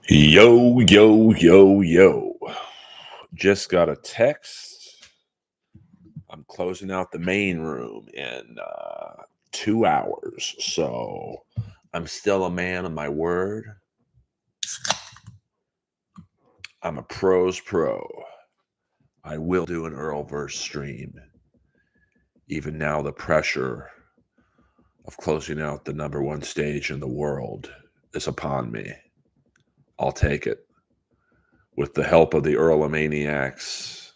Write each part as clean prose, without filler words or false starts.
Yo, yo, yo, yo. Just got a text. I'm closing out the main room in 2 hours. So I'm still a man of my word. I'm a pro's pro. I will do an Earlverse stream. Even now, the pressure of closing out the number one stage in the world is upon me. I'll take it. With the help of the Earlomaniacs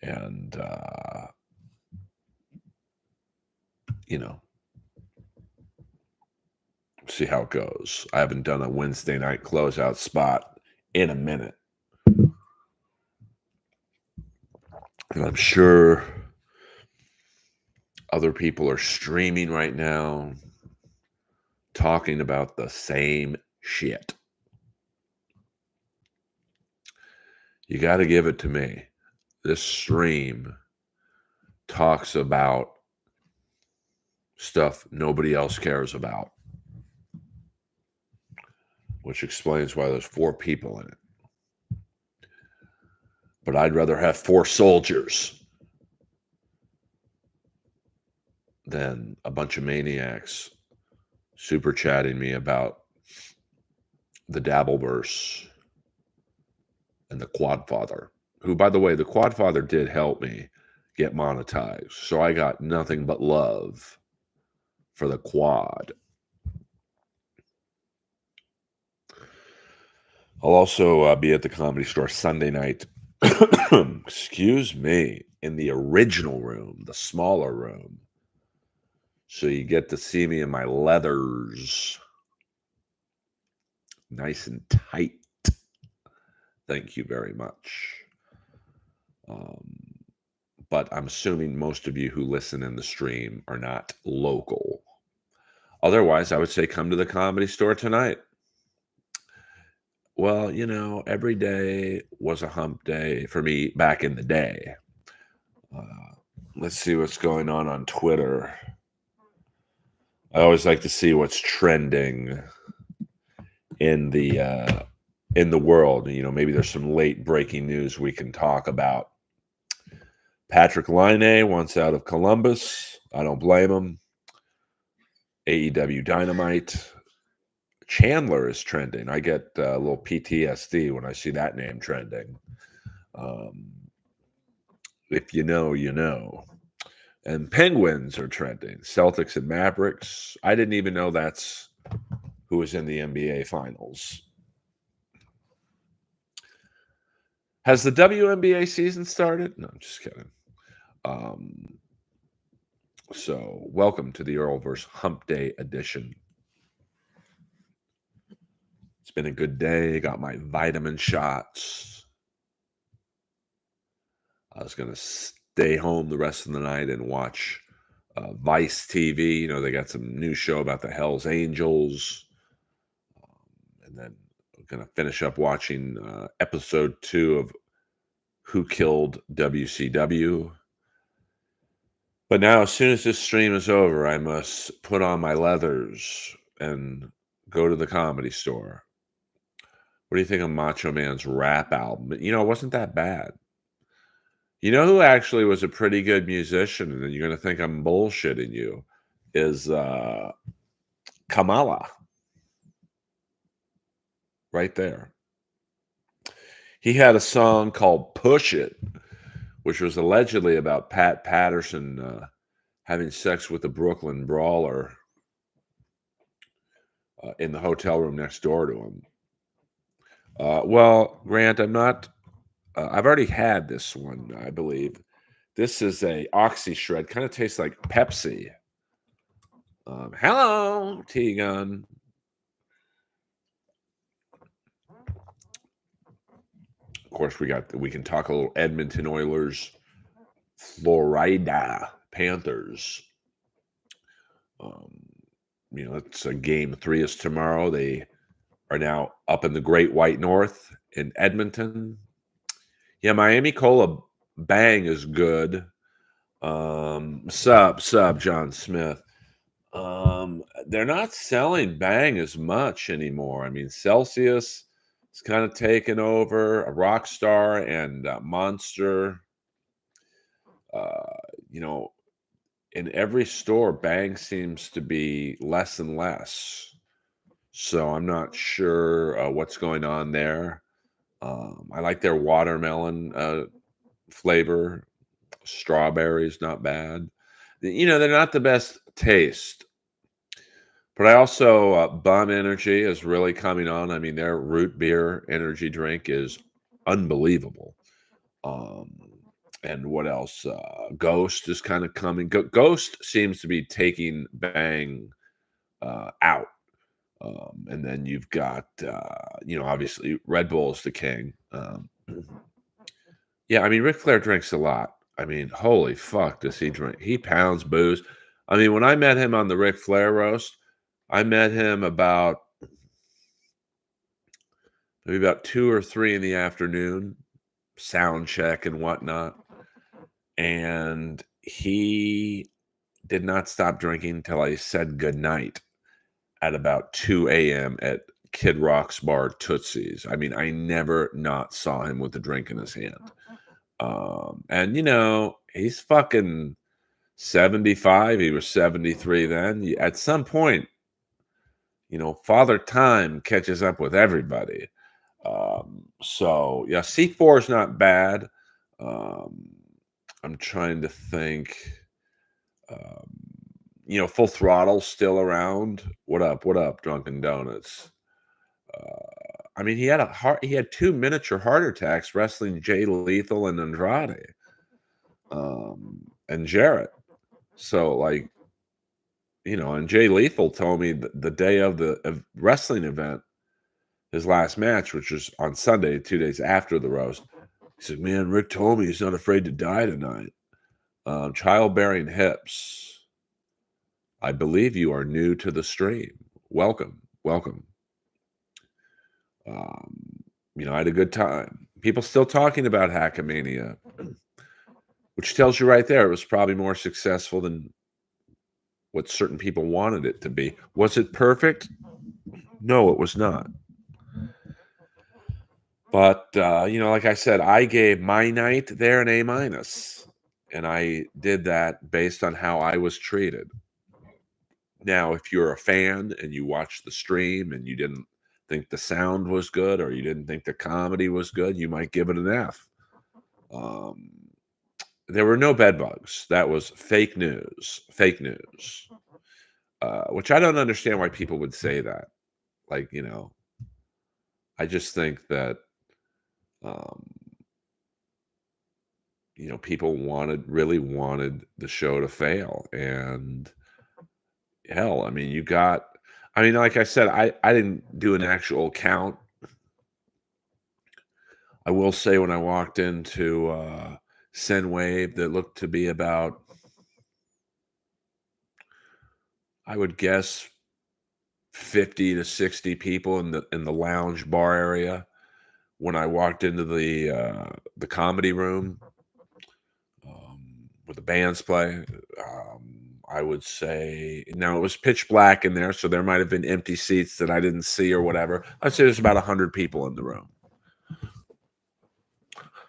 and see how it goes. I haven't done a Wednesday night closeout spot in a minute. And I'm sure other people are streaming right now, talking about the same shit. You got to give it to me. This stream talks about stuff nobody else cares about, which explains why there's 4 people in it. But I'd rather have 4 soldiers than a bunch of maniacs super chatting me about the Dabbleverse and the Quadfather, who, by the way, the Quadfather did help me get monetized. So I got nothing but love for the Quad. I'll also be at the Comedy Store Sunday night. Excuse me, in the original room, the smaller room. So you get to see me in my leathers. Nice and tight. Thank you very much. But I'm assuming most of you who listen in the stream are not local. Otherwise, I would say come to the Comedy Store tonight. Well, every day was a hump day for me back in the day. Let's see what's going on Twitter. I always like to see what's trending in the world. Maybe there's some late breaking news we can talk about. Patrick Laine wants out of Columbus. I don't blame him. AEW Dynamite. Chandler is trending. I get a little PTSD when I see that name trending. If you know, you know. And Penguins are trending. Celtics and Mavericks. I didn't even know that's who was in the NBA Finals. Has the WNBA season started? No, I'm just kidding. So welcome to the Earlverse Hump Day edition. It's been a good day. Got my vitamin shots. I was going to stay home the rest of the night and watch Vice TV. They got some new show about the Hells Angels. And then I'm going to finish up watching episode 2 of Who Killed WCW. But now, as soon as this stream is over, I must put on my leathers and go to the Comedy Store. What do you think of Macho Man's rap album? It wasn't that bad. You know who actually was a pretty good musician, and you're going to think I'm bullshitting you, is Kamala. Right there. He had a song called Push It, which was allegedly about Pat Patterson having sex with the Brooklyn Brawler in the hotel room next door to him. Well, Grant, I'm not... I've already had this one, I believe. This is a Oxy Shred. Kind of tastes like Pepsi. Hello, T-Gun. Of course, we can talk a little Edmonton Oilers, Florida Panthers. It's game 3 is tomorrow. They are now up in the Great White North in Edmonton. Yeah, Miami Cola Bang is good. Sub John Smith. they're not selling Bang as much anymore. I mean, Celsius is kind of taken over, a Rockstar and Monster. Uh, you know, in every store, Bang seems to be less and less. So I'm not sure what's going on there. I like their watermelon flavor. Strawberries, not bad. They're not the best taste, but I also Bum Energy is really coming on. I mean, their root beer energy drink is unbelievable. Um, and what else? Ghost is kind of coming. Ghost seems to be taking Bang out. And then you've got, obviously Red Bull's the king. Yeah, I mean, Ric Flair drinks a lot. I mean, holy fuck, does he drink? He pounds booze. I mean, when I met him on the Ric Flair roast, I met him about maybe about 2 or 3 in the afternoon, sound check and whatnot. And he did not stop drinking until I said goodnight at about 2 a.m. at Kid Rock's bar Tootsie's. I mean, I never not saw him with a drink in his hand. And he's fucking 75. He was 73 then. At some point, Father Time catches up with everybody. So yeah, C4 is not bad. Um, I'm trying to think. Um, Full Throttle's still around. What up? What up, Drunken Donuts? I mean, he had two miniature heart attacks wrestling Jay Lethal and Andrade, and Jarrett. So like, and Jay Lethal told me the day of the wrestling event, his last match, which was on Sunday, 2 days after the roast. He said, "Man, Rick told me he's not afraid to die tonight." Childbearing hips. I believe you are new to the stream. Welcome, welcome. I had a good time. People still talking about Hackamania, which tells you right there it was probably more successful than what certain people wanted it to be. Was it perfect? No, it was not. But like I said, I gave my night there an A minus, and I did that based on how I was treated. Now, if you're a fan and you watched the stream and you didn't think the sound was good or you didn't think the comedy was good, you might give it an F. Um, there were no bed bugs. That was fake news. Fake news. Which I don't understand why people would say that. Like, I just think that um, people really wanted the show to fail. And hell, I mean, like I said, I didn't do an actual count. I will say when I walked into Wave, that looked to be about, I would guess, 50 to 60 people in the lounge bar area. When I walked into the comedy room, where the bands play, I would say now it was pitch black in there, so there might have been empty seats that I didn't see or whatever. I'd say there's about 100 people in the room.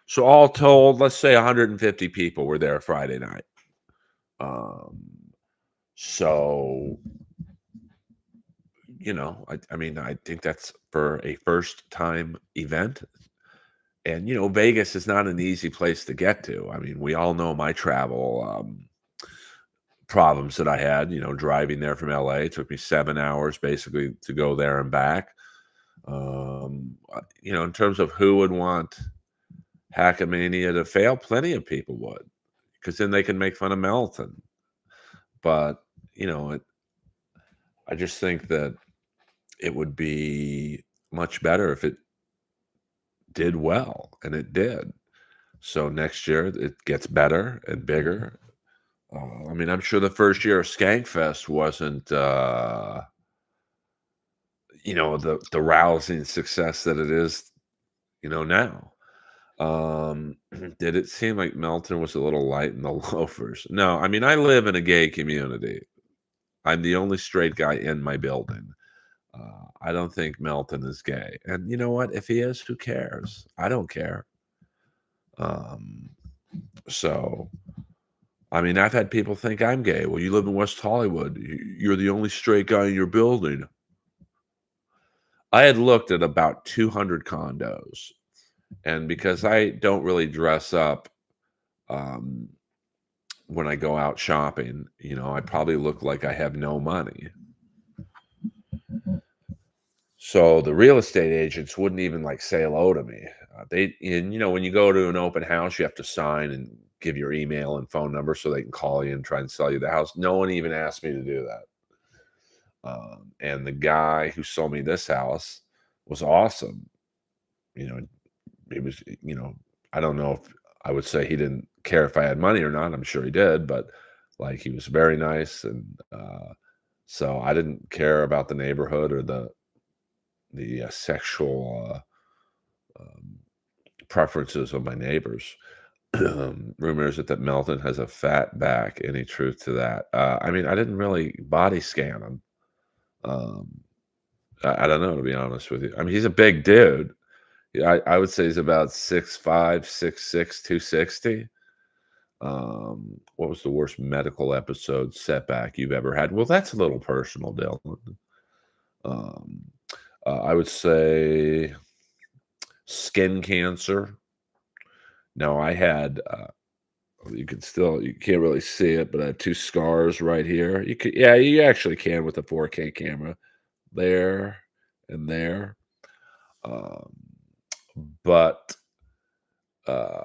So all told, let's say 150 people were there Friday night. So I mean, I think that's for a first time event. And Vegas is not an easy place to get to. I mean, we all know my travel problems that I had. Driving there from LA, it took me 7 hours basically to go there and back. In terms of who would want Hackamania to fail, plenty of people would, because then they can make fun of Melton. But I just think that it would be much better if it did well, and it did. So next year it gets better and bigger. I mean, I'm sure the first year of Skankfest wasn't, the rousing success that it is, now. Did it seem like Melton was a little light in the loafers? No, I mean, I live in a gay community. I'm the only straight guy in my building. I don't think Melton is gay. And you know what? If he is, who cares? I don't care. Um, so, I mean, I've had people think I'm gay. Well, you live in West Hollywood. You're the only straight guy in your building. I had looked at about 200 condos. And because I don't really dress up um, when I go out shopping, I probably look like I have no money. So the real estate agents wouldn't even like say hello to me. When you go to an open house, you have to sign and give your email and phone number so they can call you and try and sell you the house. No one even asked me to do that. And the guy who sold me this house was awesome. You know, it was, I don't know if I would say he didn't care if I had money or not. I'm sure he did, but like he was very nice. And so I didn't care about the neighborhood or the sexual um, preferences of my neighbors. Rumor is that Melton has a fat back. Any truth to that? I mean, I didn't really body scan him. Um, I don't know, to be honest with you. I mean, he's a big dude. Yeah, I would say he's about 6'5", 6'6", 260. What was the worst medical episode setback you've ever had? Well, that's a little personal, Dylan. Um, I would say skin cancer. No, I had you can't really see it, but I have two scars right here. Yeah, you actually can with a 4K camera. There and there. Um, but uh,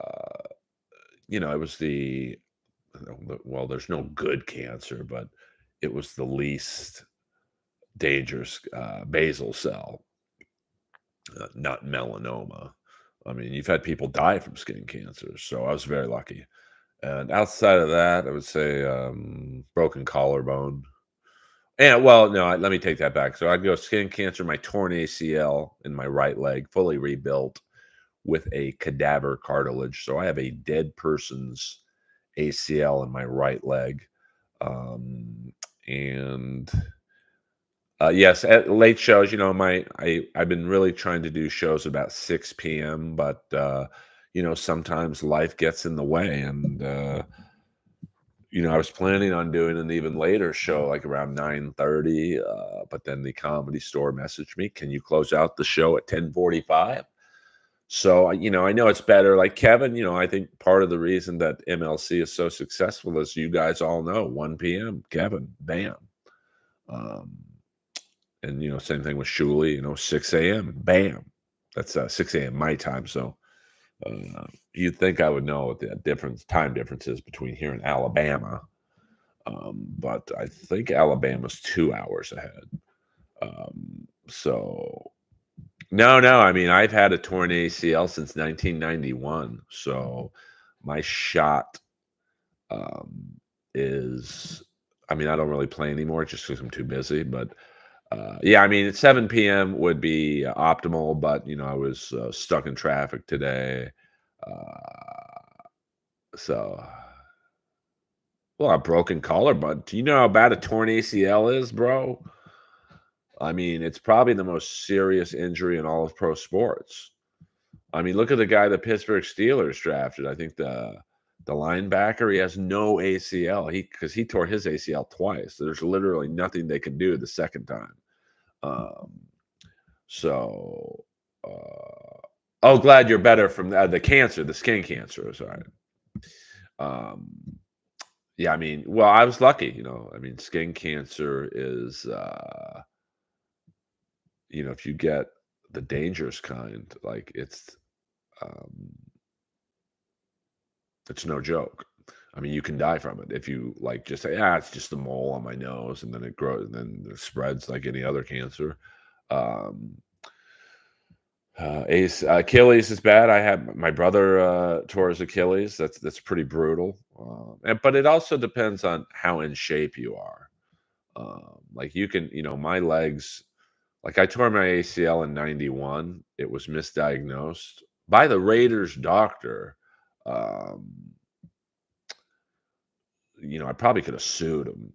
it was well, there's no good cancer, but it was the least dangerous basal cell, not melanoma. I mean, you've had people die from skin cancer, so I was very lucky. And outside of that, I would say broken collarbone. And well, no, let me take that back. So I'd go skin cancer, my torn ACL in my right leg, fully rebuilt with a cadaver cartilage. So I have a dead person's ACL in my right leg. Um, and yes, at late shows, I've been really trying to do shows about 6 p.m., but sometimes life gets in the way, and I was planning on doing an even later show, like around 9:30, but then the Comedy Store messaged me, "Can you close out the show at 10:45?" So, I know it's better. Like Kevin, I think part of the reason that MLC is so successful is you guys all know 1 p.m. Kevin, bam. Um, and same thing with Shuley, 6 a.m. Bam. That's 6 a.m. my time. So you'd think I would know what the time differences between here and Alabama. But I think Alabama's 2 hours ahead. So no. I mean, I've had a torn ACL since 1991. So my shot is, I mean, I don't really play anymore just because I'm too busy. But yeah, I mean, at 7 p.m. would be optimal. But, I was stuck in traffic today. So, well, a broken collarbone. Do you know how bad a torn ACL is, bro? I mean, it's probably the most serious injury in all of pro sports. I mean, look at the guy the Pittsburgh Steelers drafted. I think the linebacker, he has no ACL. Because he tore his ACL twice. There's literally nothing they can do the second time. Um, so, glad you're better from the cancer, the skin cancer. Sorry. Um, yeah, I mean, well, I was lucky. I mean, skin cancer is, if you get the dangerous kind, like um, it's no joke. I mean, you can die from it if you like just say, it's just a mole on my nose, and then it grows, and then it spreads like any other cancer. Um, Achilles is bad. I had my brother tore his Achilles. That's pretty brutal. But it also depends on how in shape you are. Like you can, my legs. Like I tore my ACL in '91. It was misdiagnosed by the Raiders doctor. Um, I probably could have sued him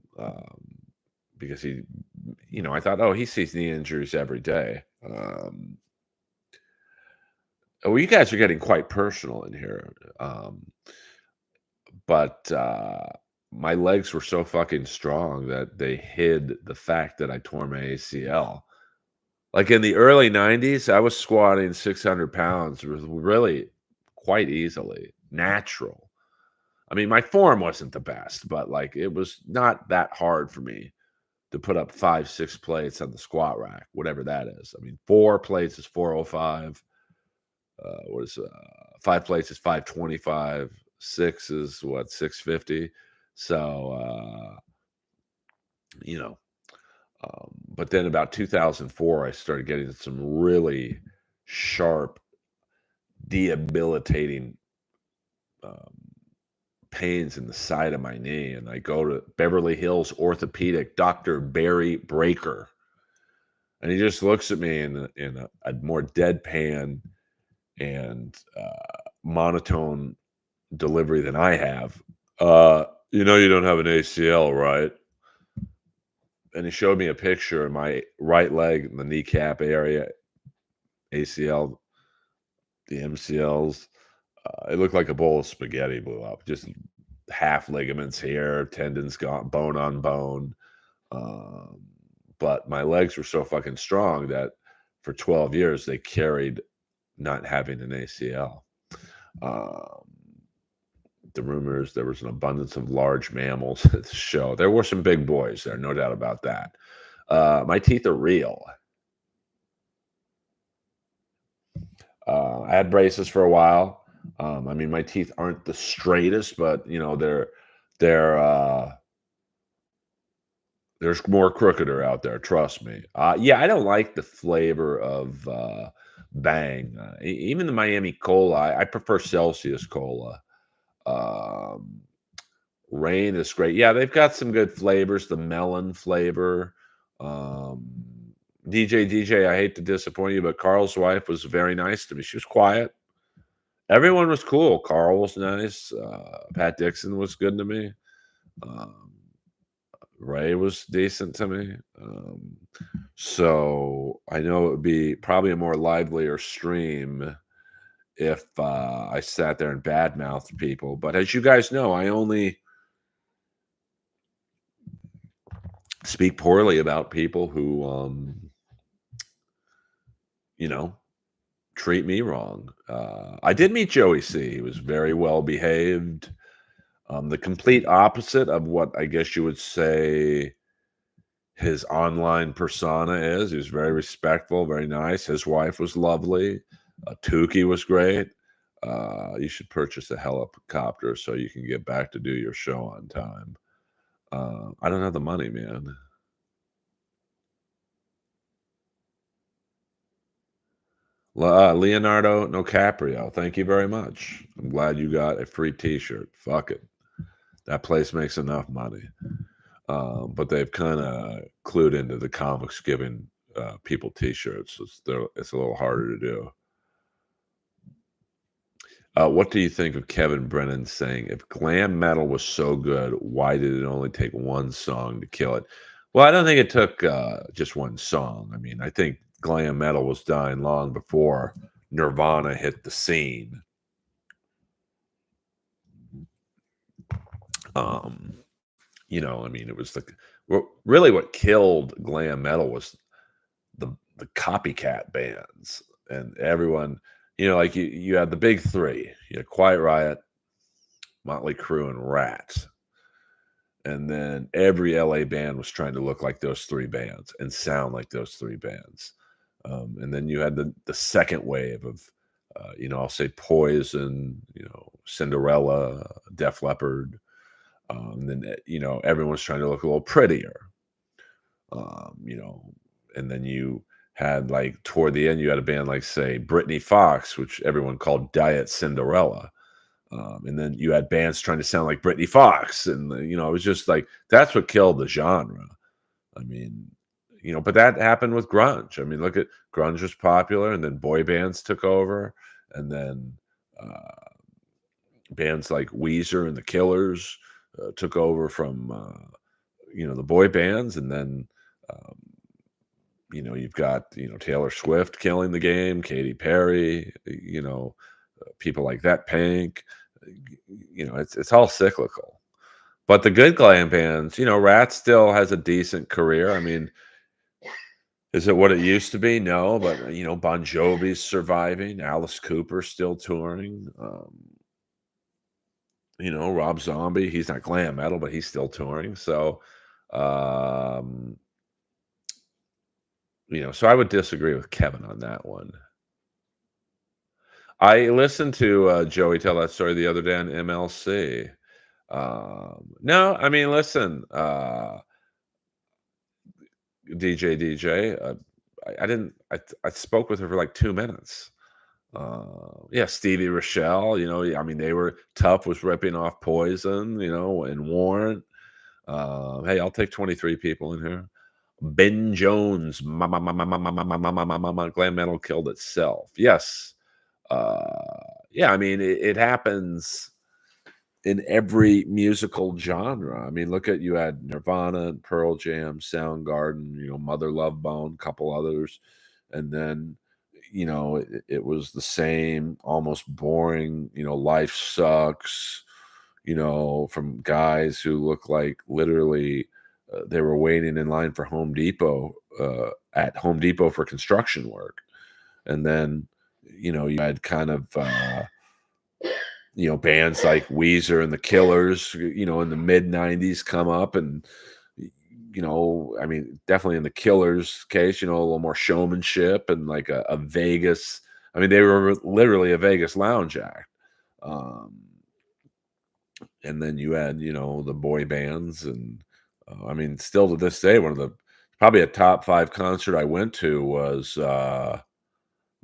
because I thought, oh, he sees knee injuries every day. Well, you guys are getting quite personal in here. But my legs were so fucking strong that they hid the fact that I tore my ACL. Like in the early 90s, I was squatting 600 pounds really quite easily, natural. I mean, my form wasn't the best, but like it was not that hard for me to put up 5, 6 plates on the squat rack, whatever that is. I mean, 4 plates is 405. What is 5 plates is 525. 6 is what, 650. So you know, but then about 2004, I started getting some really sharp, debilitating um, pains in the side of my knee, and I go to Beverly Hills orthopedic Dr. Barry Breaker, and he just looks at me in a more deadpan and monotone delivery than I have. You don't have an ACL, right? And he showed me a picture of my right leg, in the kneecap area, ACL, the MCLs. It looked like a bowl of spaghetti blew up. Just half ligaments here, tendons gone, bone on bone. Um, but my legs were so fucking strong that for 12 years they carried not having an ACL. Um, the rumors there was an abundance of large mammals at the show. There were some big boys there, no doubt about that. My teeth are real. I had braces for a while. I mean, my teeth aren't the straightest, but they're there's more crookeder out there. Trust me. Yeah, I don't like the flavor of Bang. Even the Miami Cola, I prefer Celsius Cola. Um, Rain is great. Yeah, they've got some good flavors. The melon flavor. Um, DJ, I hate to disappoint you, but Carl's wife was very nice to me. She was quiet. Everyone was cool. Carl was nice. Pat Dixon was good to me. Um, Ray was decent to me. So I know it would be probably a more livelier stream if I sat there and badmouthed people. But as you guys know, I only speak poorly about people who, you know, treat me wrong. I did meet Joey C. He was very well behaved. The complete opposite of what I guess you would say his online persona is. He was very respectful, very nice. His wife was lovely. Tukey was great. You should purchase a helicopter so you can get back to do your show on time. I don't have the money, man. Leonardo DiCaprio, thank you very much. I'm glad you got a free T-shirt. Fuck it, that place makes enough money. But they've kind of clued into the comics giving people T-shirts. It's a little harder to do. What do you think of Kevin Brennan saying, if glam metal was so good, why did it only take one song to kill it? Well, I don't think it took just one song. I mean, I think glam metal was dying long before Nirvana hit the scene. Um, I mean, it was really what killed glam metal was the copycat bands and everyone. Like you had the big three. You had Quiet Riot, Motley Crue, and Rat. And then every LA band was trying to look like those three bands and sound like those three bands. And then you had the second wave of, I'll say Poison, Cinderella, Def Leppard. Then, everyone was trying to look a little prettier. Um, you know, and then you had like toward the end, you had a band like, say, Britney Fox, which everyone called Diet Cinderella. And then you had bands trying to sound like Britney Fox, and it was just like that's what killed the genre. I mean, but that happened with grunge. I mean, look at grunge was popular, and then boy bands took over, and then bands like Weezer and the Killers took over from the boy bands, and then um, you've got Taylor Swift killing the game, Katy Perry, people like that, Pink. It's all cyclical. But the good glam bands, Rat still has a decent career. I mean, is it what it used to be? No, but Bon Jovi's surviving. Alice Cooper's still touring. Rob Zombie, he's not glam metal, but he's still touring. So, um, so I would disagree with Kevin on that one. I listened to Joey tell that story the other day on MLC. No, I mean, listen, DJ, I didn't. I spoke with her for like 2 minutes. Yeah, Stevie Rochelle. I mean, they were tough. Was ripping off Poison. And Warrant. Hey, I'll take 23 people in here. Ben Jones, glam metal killed itself. Yes. Yeah, I mean, it happens in every musical genre. I mean, look at you had Nirvana, Pearl Jam, Soundgarden, Mother Love Bone, couple others, and then it was the same, almost boring. Life sucks. From guys who look like literally they were waiting in line for Home Depot at Home Depot for construction work, and then you had kind of bands like Weezer and the Killers, in the mid '90s come up, and I mean, definitely in the Killers' case, a little more showmanship and like a Vegas. I mean, they were literally a Vegas lounge act. Um, and then you had, the boy bands, and I mean, still to this day, one of the probably a top 5 concert I went to was the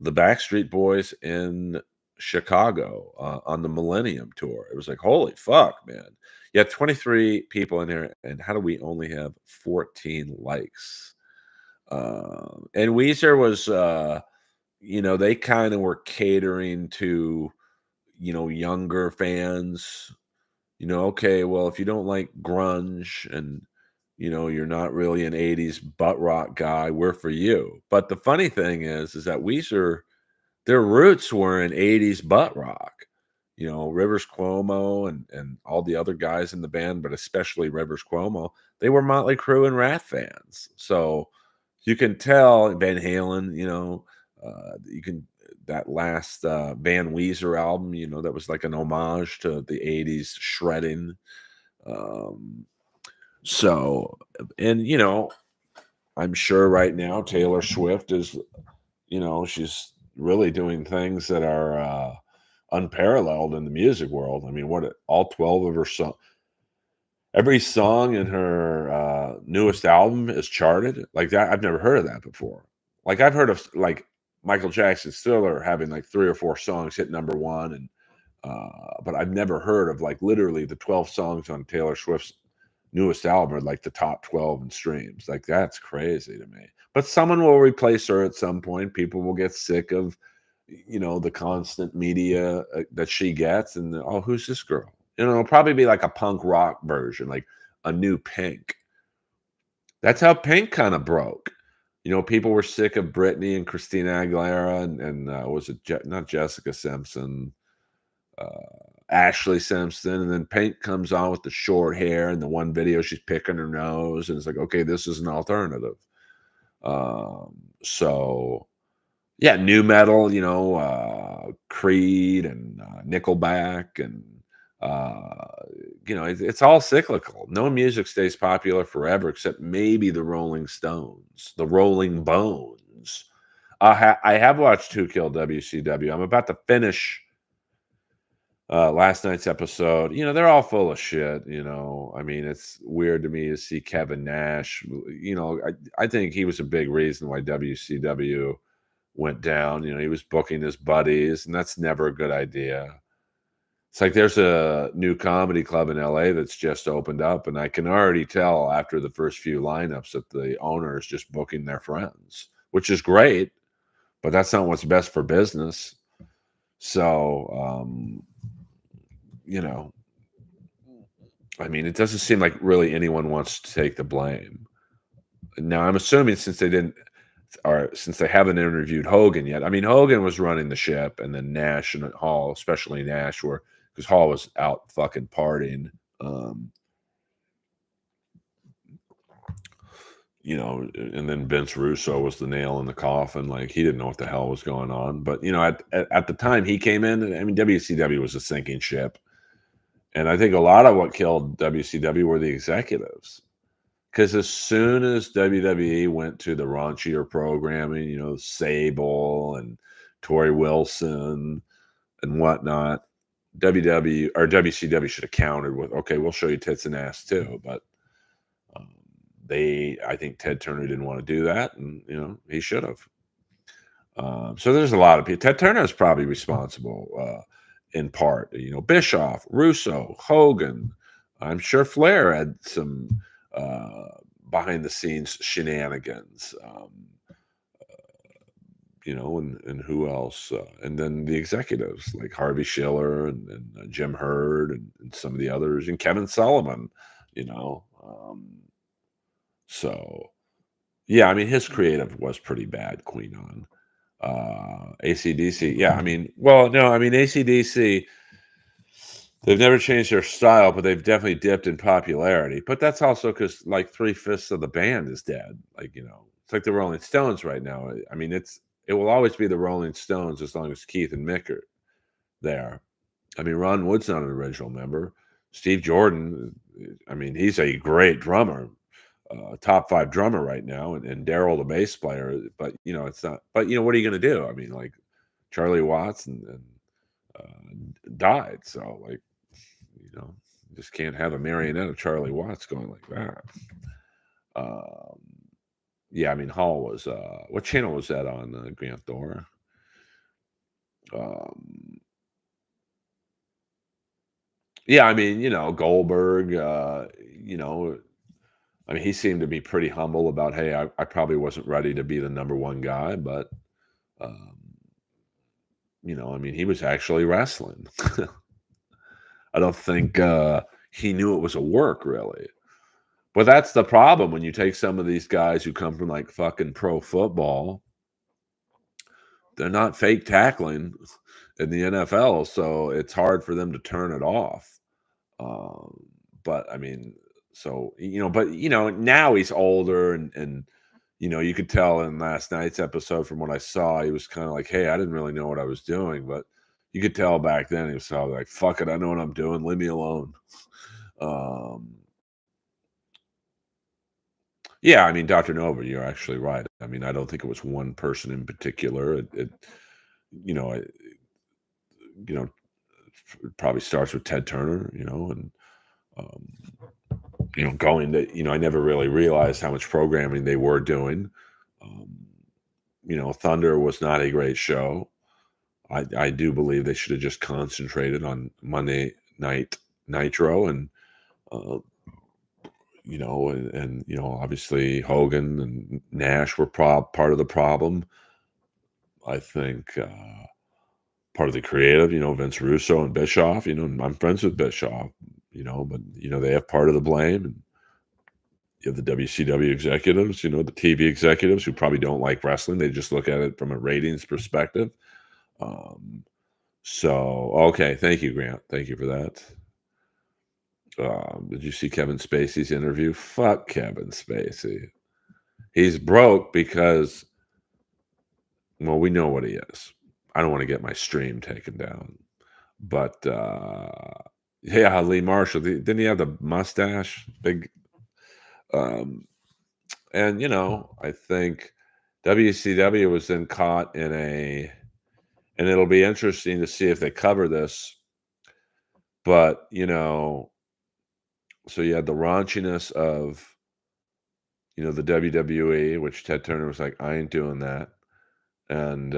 Backstreet Boys in Chicago on the Millennium Tour. It was like, holy fuck, man. You had 23 people in here, and how do we only have 14 likes? And Weezer was, they kind of were catering to, younger fans. Okay, well, if you don't like grunge and, you're not really an 80s butt rock guy, we're for you. But the funny thing is that Weezer, their roots were in 80s butt rock. Rivers Cuomo and all the other guys in the band, but especially Rivers Cuomo, they were Motley Crue and Rat fans. So you can tell Van Halen, you can that last Van Weezer album, that was like an homage to the 80s shredding. Um, so, and I'm sure right now Taylor Swift is, she's really doing things that are unparalleled in the music world. I mean, all 12 of her songs, every song in her newest album is charted like that. I've never heard of that before. Like I've heard of like Michael Jackson Stiller having like 3 or 4 songs hit #1, and but I've never heard of like literally the 12 songs on Taylor Swift's newest album are like the top 12 in streams. Like that's crazy to me. But someone will replace her at some point. People will get sick of the constant media that she gets, and oh, who's this girl? It'll probably be like a punk rock version, like a new Pink. That's how Pink kind of broke. People were sick of Britney and Christina Aguilera, and was it not Jessica Simpson, uh, Ashley Simpson, and then Pink comes on with the short hair, and the one video she's picking her nose, and it's like, okay, this is an alternative. So yeah, new metal, Creed and Nickelback, and it's all cyclical. No music stays popular forever, except maybe the Rolling Stones, the Rolling Bones. I have watched Who Killed WCW. I'm about to finish last night's episode. They're all full of shit. I mean, it's weird to me to see Kevin Nash. I think he was a big reason why WCW went down. He was booking his buddies, and that's never a good idea. It's like there's a new comedy club in LA that's just opened up, and I can already tell after the first few lineups that the owner is just booking their friends, which is great, but that's not what's best for business. So, you know, I mean, it doesn't seem like really anyone wants to take the blame. Now, I'm assuming since they didn't, or since they haven't interviewed Hogan yet. I mean, Hogan was running the ship, and then Nash and Hall, especially Nash, were because Hall was out fucking partying. Um, and then Vince Russo was the nail in the coffin. Like he didn't know what the hell was going on. But at the time he came in, I mean, WCW was a sinking ship, and I think a lot of what killed WCW were the executives. Because as soon as WWE went to the raunchier programming, Sable and Tori Wilson and whatnot, WCW should have countered with, okay, we'll show you tits and ass too. But um, I think Ted Turner didn't want to do that, and he should have. So there's a lot of people. Ted Turner is probably responsible in part. Bischoff, Russo, Hogan. I'm sure Flair had some uh, behind the scenes shenanigans. And who else? And then the executives like Harvey Schiller and Jim Hurd and some of the others, and Kevin Sullivan. You know, so yeah, I mean his creative was pretty bad. Queen on. AC/DC, yeah, I mean, well, no, I mean AC/DC, they've never changed their style, but they've definitely dipped in popularity. But that's also because like 3/5 of the band is dead. Like, it's like the Rolling Stones right now. I mean, it will always be the Rolling Stones as long as Keith and Mick are there. I mean, Ron Wood's not an original member. Steve Jordan, I mean, he's a great drummer, top 5 drummer right now, and Daryl the bass player. But it's not. But what are you going to do? I mean, like Charlie Watts and died, so like you know, you just can't have a marionette of Charlie Watts going like that. Um, yeah, I mean, Hall was what channel was that on, Grant Thor? Um, yeah, I mean, Goldberg, I mean, he seemed to be pretty humble about, hey, I probably wasn't ready to be the number one guy, but um, I mean, he was actually wrestling. I don't think he knew it was a work, really. But that's the problem when you take some of these guys who come from like fucking pro football. They're not fake tackling in the NFL, so it's hard for them to turn it off. Um, but I mean, so now he's older, and you could tell in last night's episode from what I saw, he was kind of like, "Hey, I didn't really know what I was doing," but you could tell back then he was probably like, "Fuck it, I know what I'm doing. Leave me alone." Um, Yeah, I mean, Dr. Nova, you're actually right. I mean, I don't think it was one person in particular. You know, it, you know, it probably starts with Ted Turner, and um, going to, I never really realized how much programming they were doing. Um, Thunder was not a great show. I do believe they should have just concentrated on Monday Night Nitro uh, obviously Hogan and Nash were part of the problem. I think part of the creative, Vince Russo and Bischoff. I'm friends with Bischoff. But they have part of the blame. And you have the WCW executives, the TV executives who probably don't like wrestling. They just look at it from a ratings perspective. Um, so okay, thank you, Grant. Thank you for that. Did you see Kevin Spacey's interview? Fuck Kevin Spacey. He's broke because, well, we know what he is. I don't want to get my stream taken down. But yeah, Lee Marshall, didn't he have the mustache? Big um and I think WCW was then caught in and it'll be interesting to see if they cover this, but so you had the raunchiness of the WWE, which Ted Turner was like, I ain't doing that. And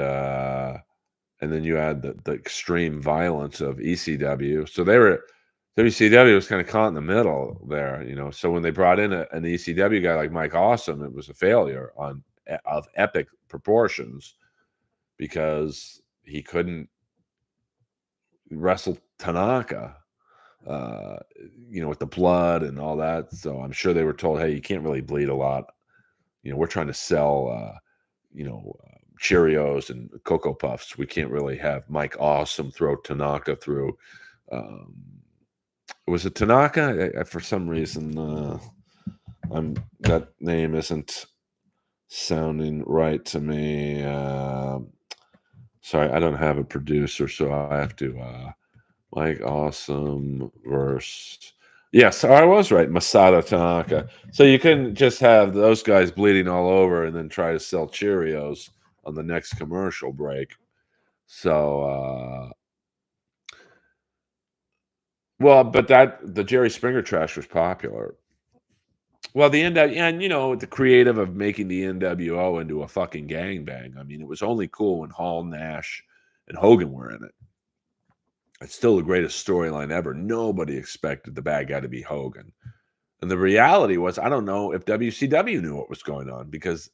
then you had the extreme violence of ECW. So WCW was kind of caught in the middle there, So when they brought in an ECW guy like Mike Awesome, it was a failure of epic proportions because he couldn't wrestle Tanaka. uh, with the blood and all that. So I'm sure they were told, hey, you can't really bleed a lot. We're trying to sell, Cheerios and Cocoa Puffs. We can't really have Mike Awesome throw Tanaka through. Um, was it Tanaka? For some reason, that name isn't sounding right to me. Sorry, I don't have a producer, so I have to. Mike Awesome verse. Yes, I was right. Masada Tanaka. So you couldn't just have those guys bleeding all over and then try to sell Cheerios on the next commercial break. So, well, but the Jerry Springer trash was popular. Well, the NW and the creative of making the NWO into a fucking gangbang. I mean, it was only cool when Hall, Nash, and Hogan were in it. It's still the greatest storyline ever. Nobody expected the bad guy to be Hogan. And the reality was, I don't know if WCW knew what was going on because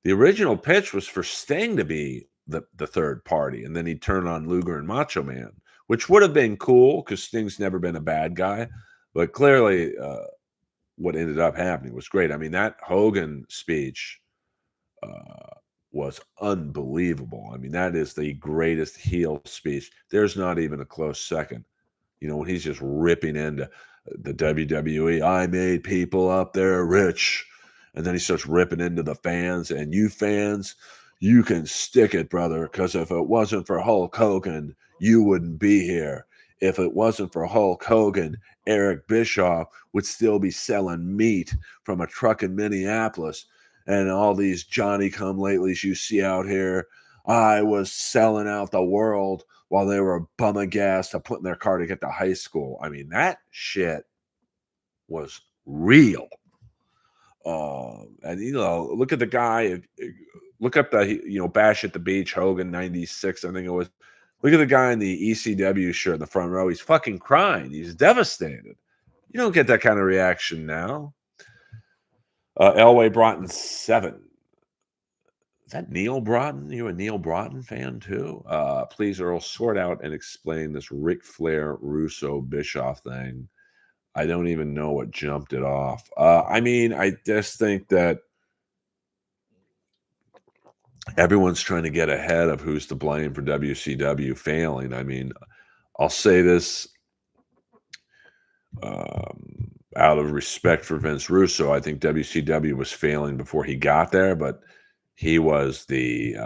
the original pitch was for Sting to be the third party, and then he'd turn on Luger and Macho Man, which would have been cool because Sting's never been a bad guy. But clearly, what ended up happening was great. I mean, that Hogan speech was unbelievable. I mean, that is the greatest heel speech. There's not even a close second. When he's just ripping into the WWE, I made people up there rich. And then he starts ripping into the fans, and you fans, you can stick it, brother, because if it wasn't for Hulk Hogan, you wouldn't be here. If it wasn't for Hulk Hogan, Eric Bischoff would still be selling meat from a truck in Minneapolis. And all these Johnny come latelys you see out here, I was selling out the world while they were bumming gas to put in their car to get to high school. I mean, that shit was real. And look at the guy. Look up the Bash at the Beach Hogan '96. I think it was. Look at the guy in the ECW shirt in the front row. He's fucking crying. He's devastated. You don't get that kind of reaction now. Elway Broughton 7. Is that Neil Broughton? You a Neil Broughton fan too? Please, Earl, sort out and explain this Ric Flair Russo Bischoff thing. I don't even know what jumped it off. I mean, I just think that everyone's trying to get ahead of who's to blame for WCW failing. I mean, I'll say this out of respect for Vince Russo. I think WCW was failing before he got there, but he was the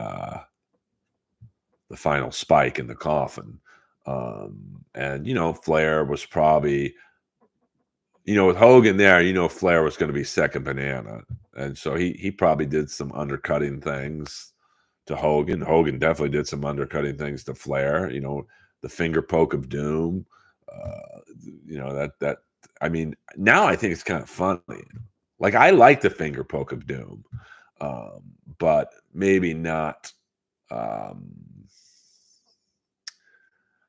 final spike in the coffin. And Flair was probably, with Hogan there, Flair was going to be second banana. And so he probably did some undercutting things to Hogan. Hogan definitely did some undercutting things to Flair, the finger poke of doom. That I mean, now I think it's kind of funny. Like, I like the finger poke of doom, but maybe not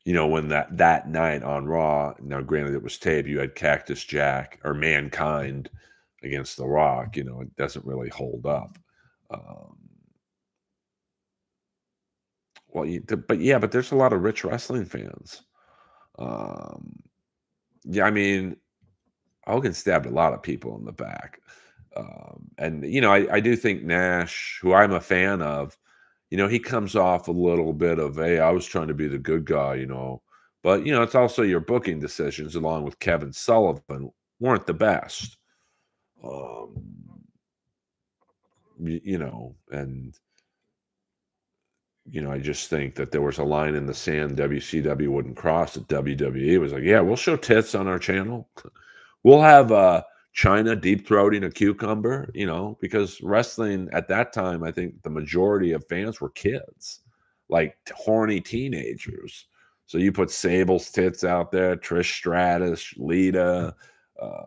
when that night on Raw, now granted it was taped, you had Cactus Jack or Mankind against The Rock, it doesn't really hold up. But there's a lot of rich wrestling fans. Yeah, I mean, Hogan stabbed a lot of people in the back. And I do think Nash, who I'm a fan of, he comes off a little bit of, hey, I was trying to be the good guy, but it's also your booking decisions along with Kevin Sullivan weren't the best. Um, and I just think that there was a line in the sand WCW wouldn't cross that WWE was like, yeah, we'll show tits on our channel. We'll have China deep throating a cucumber, because wrestling at that time, I think the majority of fans were kids, like horny teenagers. So you put Sable's tits out there, Trish Stratus, Lita, uh,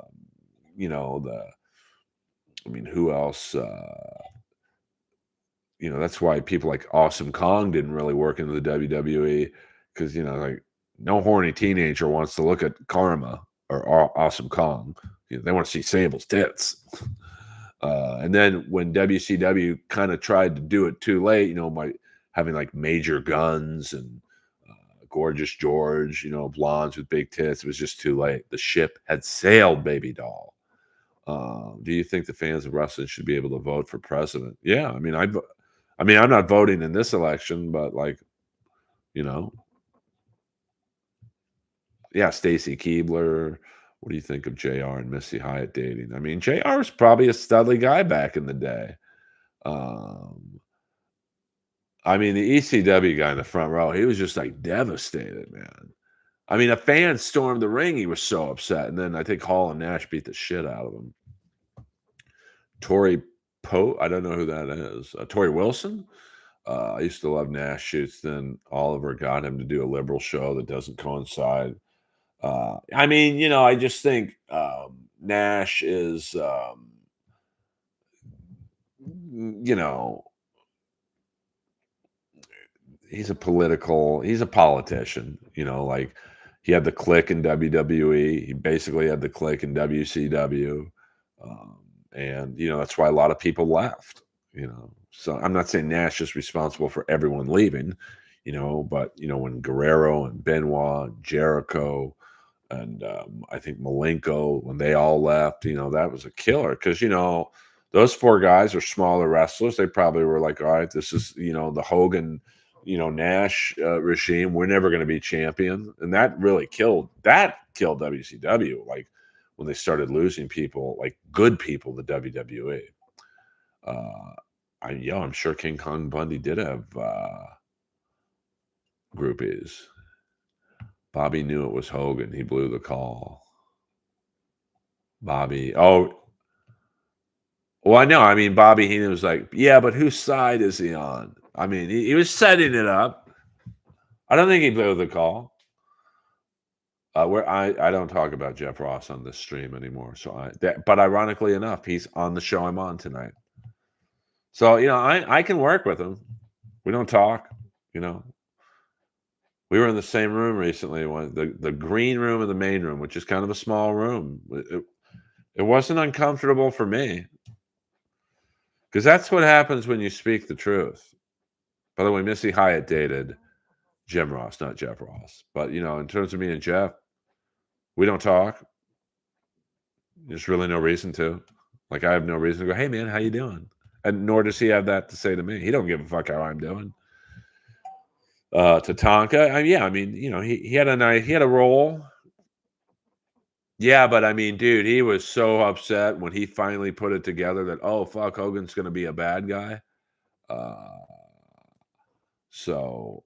who else? That's why people like Awesome Kong didn't really work into the WWE because, like, no horny teenager wants to look at Karma or Awesome Kong. They want to see Sable's tits. And then when WCW kind of tried to do it too late, by having like Major Guns and Gorgeous George, blondes with big tits. It was just too late. The ship had sailed, baby doll. Do you think the fans of wrestling should be able to vote for president? Yeah, I mean, I'm not voting in this election, but like, you know, yeah, Stacy Keebler. What do you think of JR and Missy Hyatt dating? I mean, JR was probably a studly guy back in the day. Um, I mean, the ECW guy in the front row, he was just like devastated, man. I mean, a fan stormed the ring. He was so upset. And then I think Hall and Nash beat the shit out of him. Tori Poe, I don't know who that is. Tori Wilson. I used to love Nash shoots. Then Oliver got him to do a liberal show that doesn't coincide. I mean, I just think Nash is, you know, he's a politician, like he had the click in WWE. He basically had the click in WCW. Um, and, that's why a lot of people left, So I'm not saying Nash is responsible for everyone leaving, but, when Guerrero and Benoit and Jericho and I think Malenko, when they all left, that was a killer because, those four guys are smaller wrestlers. They probably were like, all right, this is, the Hogan, Nash regime. We're never going to be champion. And that killed WCW. Like when they started losing people, like good people, the WWE. I'm sure King Kong Bundy did have groupies. Bobby knew it was Hogan. He blew the call. Bobby. Oh, well, I know. I mean, Bobby Heenan was like, yeah, but whose side is he on? I mean, he was setting it up. I don't think he blew the call. Where I don't talk about Jeff Ross on this stream anymore. But ironically enough, he's on the show I'm on tonight. So, I can work with him. We don't talk, you know. We were in the same room recently, the green room and the main room, which is kind of a small room. It wasn't uncomfortable for me because that's what happens when you speak the truth. By the way, Missy Hyatt dated Jim Ross, not Jeff Ross. But, in terms of me and Jeff, we don't talk. There's really no reason to. Like, I have no reason to go, hey, man, how you doing? And nor does he have that to say to me. He don't give a fuck how I'm doing. Tatanka, yeah, I mean, he had he had a role. Yeah, but I mean, dude, he was so upset when he finally put it together that, oh, fuck, Hogan's going to be a bad guy. Uh, so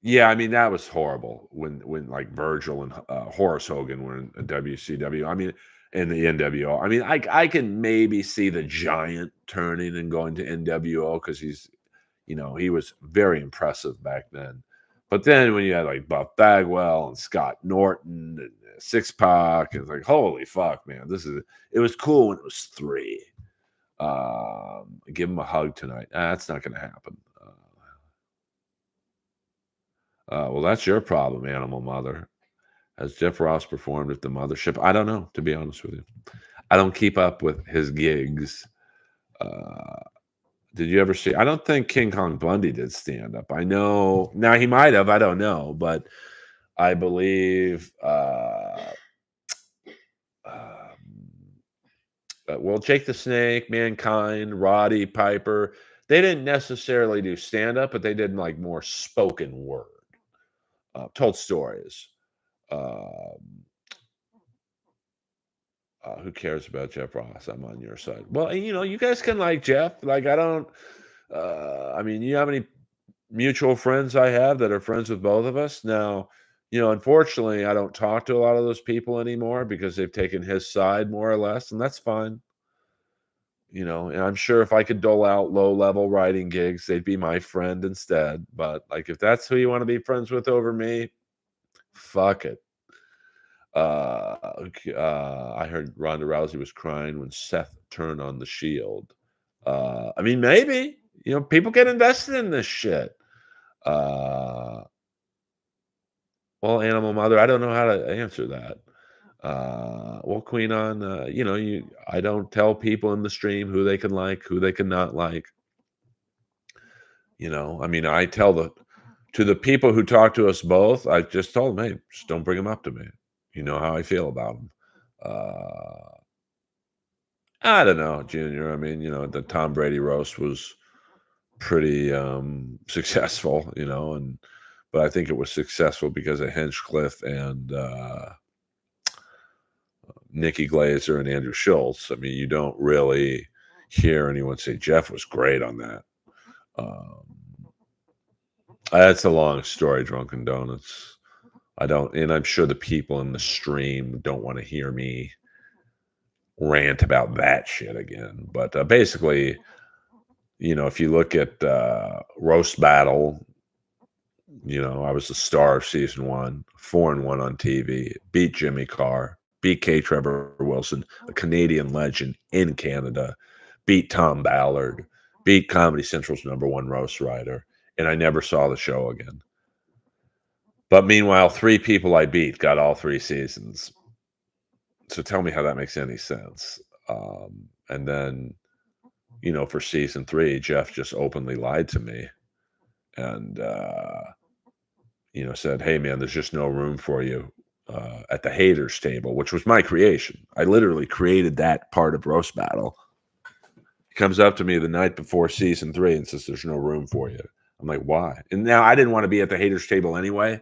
yeah, I mean, that was horrible when like Virgil and Horace Hogan were in WCW. I mean, in the NWO. I mean, I can maybe see the Giant turning and going to NWO because he was very impressive back then. But then when you had like Buff Bagwell and Scott Norton and Six Pac, it's like, holy fuck, man, it was cool when it was three. Give him a hug tonight. That's not going to happen. Well, that's your problem, Animal Mother. Has Jeff Ross performed at the mothership? I don't know, to be honest with you. I don't keep up with his gigs. Did you ever see? I don't think King Kong Bundy did stand up. I know now he might have. I don't know, but I believe. Well, Jake the Snake, Mankind, Roddy Piper. They didn't necessarily do stand up, but they did like more spoken word, told stories. Who cares about Jeff Ross? I'm on your side. Well, you guys can like Jeff. Like, I don't. I mean, you know how many mutual friends I have that are friends with both of us? Now, unfortunately, I don't talk to a lot of those people anymore because they've taken his side more or less, and that's fine. And I'm sure if I could dole out low-level writing gigs, they'd be my friend instead. But like, if that's who you want to be friends with over me, fuck it. I heard Ronda Rousey was crying when Seth turned on the Shield. I mean, maybe people get invested in this shit. Well, Animal Mother, I don't know how to answer that. Well, Queen on, I don't tell people in the stream who they can like, who they cannot like. I mean, I tell To the people who talked to us both, I just told them, "Hey, just don't bring them up to me. You know how I feel about them." I don't know, Junior. I mean, the Tom Brady roast was pretty successful, and but I think it was successful because of Hinchcliffe and Nikki Glazer and Andrew Schultz. I mean, you don't really hear anyone say Jeff was great on that. Um, that's a long story, Drunken Donuts. I don't, and I'm sure the people in the stream don't want to hear me rant about that shit again. But basically, if you look at Roast Battle, I was the star of season one, 4-1 on TV, beat Jimmy Carr, beat K. Trevor Wilson, a Canadian legend in Canada, beat Tom Ballard, beat Comedy Central's #1 roast writer, and I never saw the show again. But meanwhile, 3 people I beat got all 3 seasons. So tell me how that makes any sense. And then, for season 3, Jeff just openly lied to me and, said, "Hey, man, there's just no room for you at the haters table," which was my creation. I literally created that part of Roast Battle. He comes up to me the night before season 3 and says, "There's no room for you." I'm like, "Why?" And now I didn't want to be at the haters table anyway.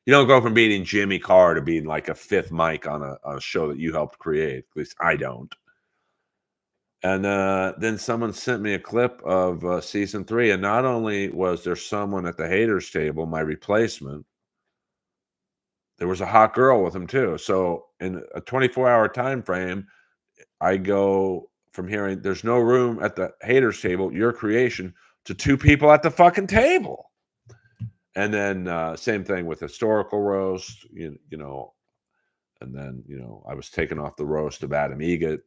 You don't go from beating Jimmy Carr to being like a fifth mic on a show that you helped create. At least I don't. And then someone sent me a clip of season 3, and not only was there someone at the haters table, my replacement, there was a hot girl with him too. So in a 24-hour time frame, I go from hearing there's no room at the haters table, your creation, to 2 people at the fucking table. And then same thing with historical roast, and then I was taken off the roast of Adam Egget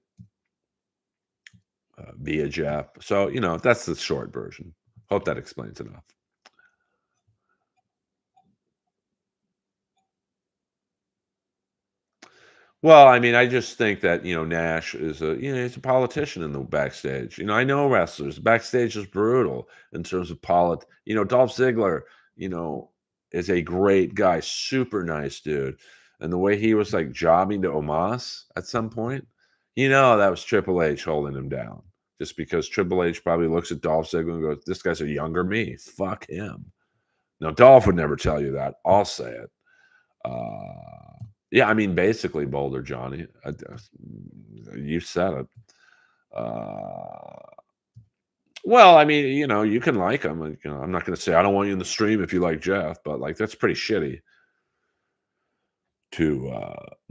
via Jeff. So that's the short version. Hope that explains enough. Well, I mean, I just think that, Nash is he's a politician in the backstage. I know wrestlers. Backstage is brutal in terms of Dolph Ziggler, you know, is a great guy, super nice dude. And the way he was like jobbing to Omos at some point, that was Triple H holding him down. Just because Triple H probably looks at Dolph Ziggler and goes, "This guy's a younger me. Fuck him." Now, Dolph would never tell you that. I'll say it. Yeah, I mean, basically, Boulder Johnny. You said it. Uh, well, I mean, you can like him. I'm not going to say I don't want you in the stream if you like Jeff, but like that's pretty shitty to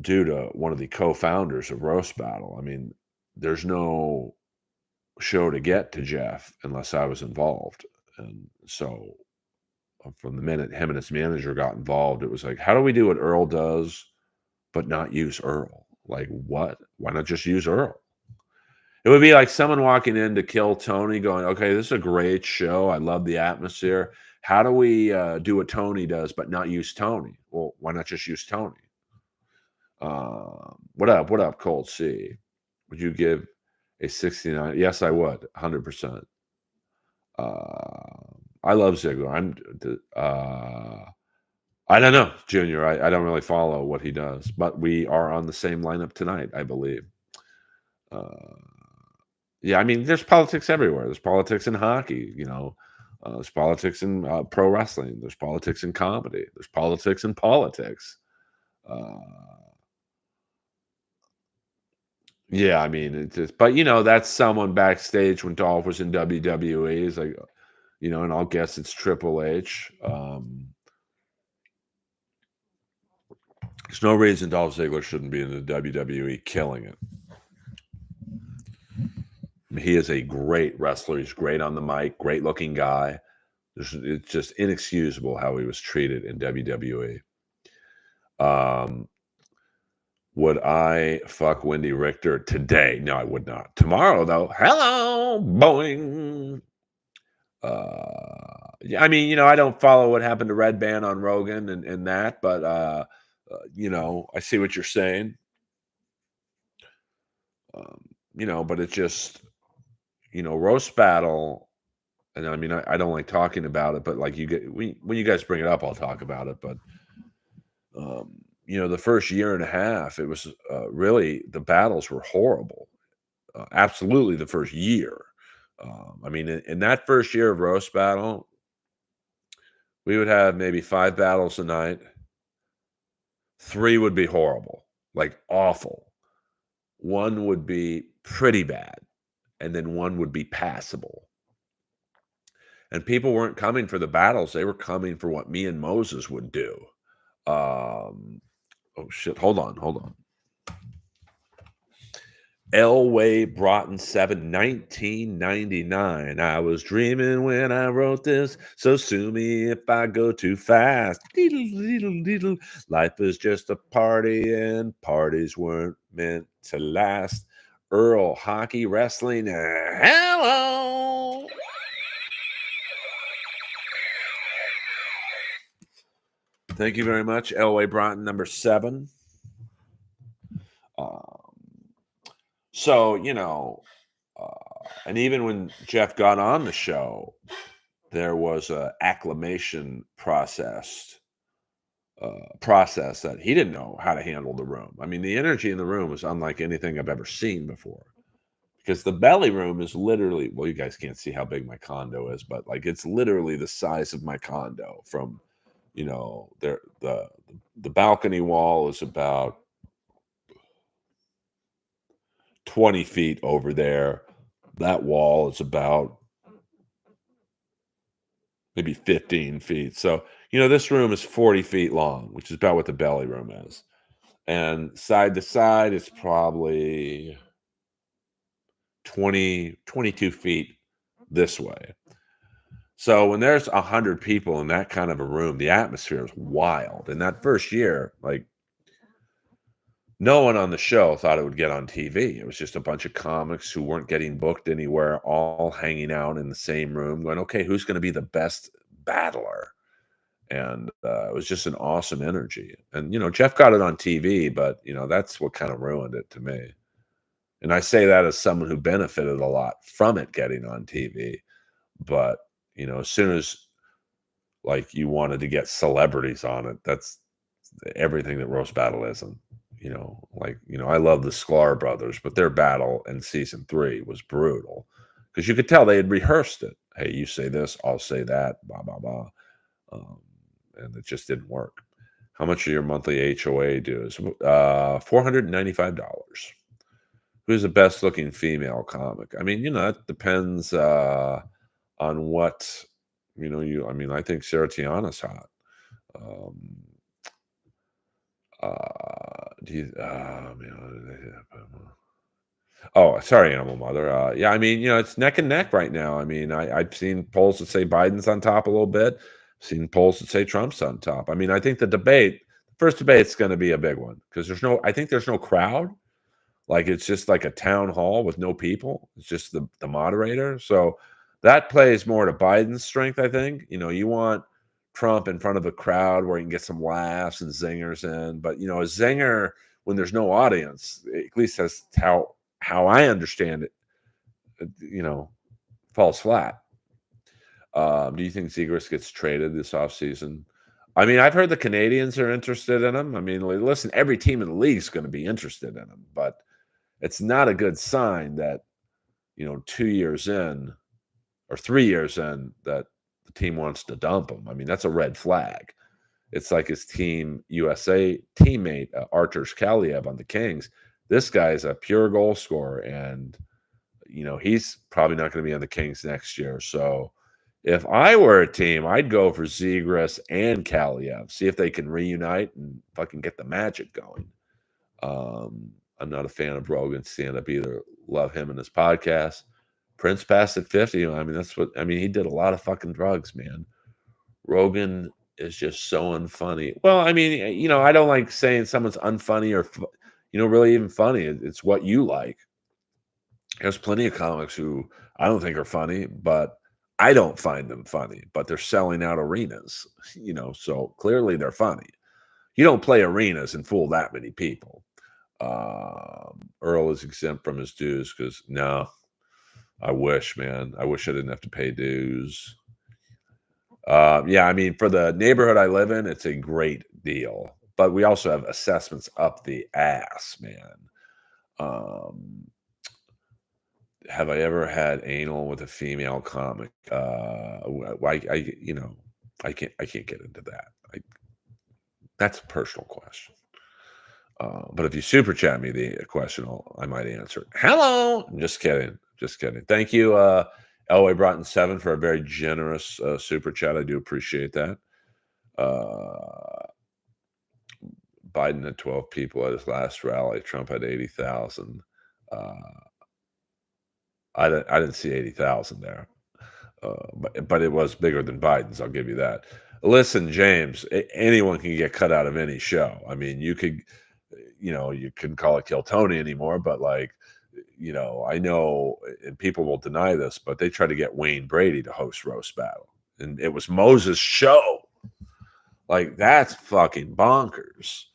do to one of the co-founders of Roast Battle. I mean, there's no show to get to Jeff unless I was involved, and so from the minute him and his manager got involved, it was like, how do we do what Earl does, but not use Earl? Like, what? Why not just use Earl? It would be like someone walking in to kill Tony going, "Okay, this is a great show. I love the atmosphere. How do we do what Tony does, but not use Tony?" Well, why not just use Tony? What up? What up, Cold C? Would you give a 69? Yes, I would. 100%. I love Ziggler. I don't know, Junior. I don't really follow what he does, but we are on the same lineup tonight, I believe. Uh, yeah, I mean, there's politics everywhere. There's politics in hockey, there's politics in pro wrestling. There's politics in comedy. There's politics in politics. Uh, yeah, I mean, it's just, but that's someone backstage when Dolph was in WWE. Is like, and I'll guess it's Triple H. There's no reason Dolph Ziggler shouldn't be in the WWE killing it. He is a great wrestler. He's great on the mic, great looking guy. It's just inexcusable how he was treated in WWE. Would I fuck Wendy Richter today? No, I would not. Tomorrow, though, hello, boing. Yeah, I mean, I don't follow what happened to Red Band on Rogan and that, but I see what you're saying. But it's just, Roast Battle And I mean, I don't like talking about it, but like when you guys bring it up, I'll talk about it. But the first year and a half, it was really the battles were horrible. Absolutely, the first year. I mean, in that first year of roast battle, we would have maybe 5 battles a night. 3 would be horrible, like awful. 1 would be pretty bad, and then 1 would be passable. And people weren't coming for the battles, they were coming for what me and Moses would do. Um, oh shit, hold on. Elway Broughton 7, 1999. I was dreaming when I wrote this, so sue me if I go too fast. Diddle, diddle, diddle. Life is just a party, and parties weren't meant to last. Earl, hockey, wrestling, hello. Thank you very much, Elway Broughton, number 7. Um, so, and even when Jeff got on the show, there was a acclimation process that he didn't know how to handle the room. I mean, the energy in the room was unlike anything I've ever seen before. Because the belly room is literally, well, you guys can't see how big my condo is, but like it's literally the size of my condo. From, there the balcony wall is about 20 feet over there. That wall is about maybe 15 feet. So, this room is 40 feet long, which is about what the belly room is. And side to side, it's probably 22 feet this way. So when there's 100 people in that kind of a room, the atmosphere is wild. And that first year, like, no one on the show thought it would get on TV. It was just a bunch of comics who weren't getting booked anywhere, all hanging out in the same room, going, okay, who's going to be the best battler? And it was just an awesome energy. And Jeff got it on TV, but that's what kind of ruined it to me. And I say that as someone who benefited a lot from it getting on TV. But as soon as like you wanted to get celebrities on it, that's everything that roast battle isn't. I love the Sklar brothers, but their battle in season 3 was brutal because you could tell they had rehearsed it. Hey, you say this, I'll say that, blah blah blah. Um, and it just didn't work. How much are your monthly HOA dues? $495. Who's the best looking female comic? I mean, it depends on what I think Sarah Tiana's hot. Um, do you, oh, sorry, Animal Mother. Yeah, I mean, it's neck and neck right now. I mean, I've seen polls that say Biden's on top a little bit. Seen polls that say Trump's on top. I mean, I think the first debate's going to be a big one because I think there's no crowd. Like it's just like a town hall with no people. It's just the moderator. So that plays more to Biden's strength, I think. You want Trump in front of a crowd where you can get some laughs and zingers in. But a zinger when there's no audience, at least that's how I understand it, falls flat. Do you think Zegras gets traded this offseason? I mean, I've heard the Canadians are interested in him. I mean, listen, every team in the league is going to be interested in him, but it's not a good sign that 2 years in or 3 years in that the team wants to dump him. I mean, that's a red flag. It's like his team USA teammate Arturs Kaliev on the Kings. This guy is a pure goal scorer, and he's probably not going to be on the Kings next year. So if I were a team, I'd go for Zegras and Kaliev, see if they can reunite and fucking get the magic going. I'm not a fan of Rogan's stand-up either. Love him and his podcast. Prince passed at 50. I mean, he did a lot of fucking drugs, man. Rogan is just so unfunny. Well, I mean, I don't like saying someone's unfunny or, really even funny. It's what you like. There's plenty of comics who I don't think are funny, but I don't find them funny, but they're selling out arenas, so clearly they're funny. You don't play arenas and fool that many people. Earl is exempt from his dues because no, I wish, man. I wish I didn't have to pay dues. Yeah, I mean, for the neighborhood I live in, it's a great deal. But we also have assessments up the ass, man. Um, have I ever had anal with a female comic? I can't get into that. That's a personal question. But if you super chat me the question, I might answer it. Hello. I'm just kidding. Just kidding. Thank you, Elway Broughton 7 for a very generous super chat. I do appreciate that. Biden had 12 people at his last rally. Trump had 80,000. Uh, I didn't see 80,000 there. But it was bigger than Biden's. I'll give you that. Listen, James, anyone can get cut out of any show. I mean, you couldn't call it Kill Tony anymore, but I know, and people will deny this, but they tried to get Wayne Brady to host Roast Battle, and it was Moses' show. Like, that's fucking bonkers.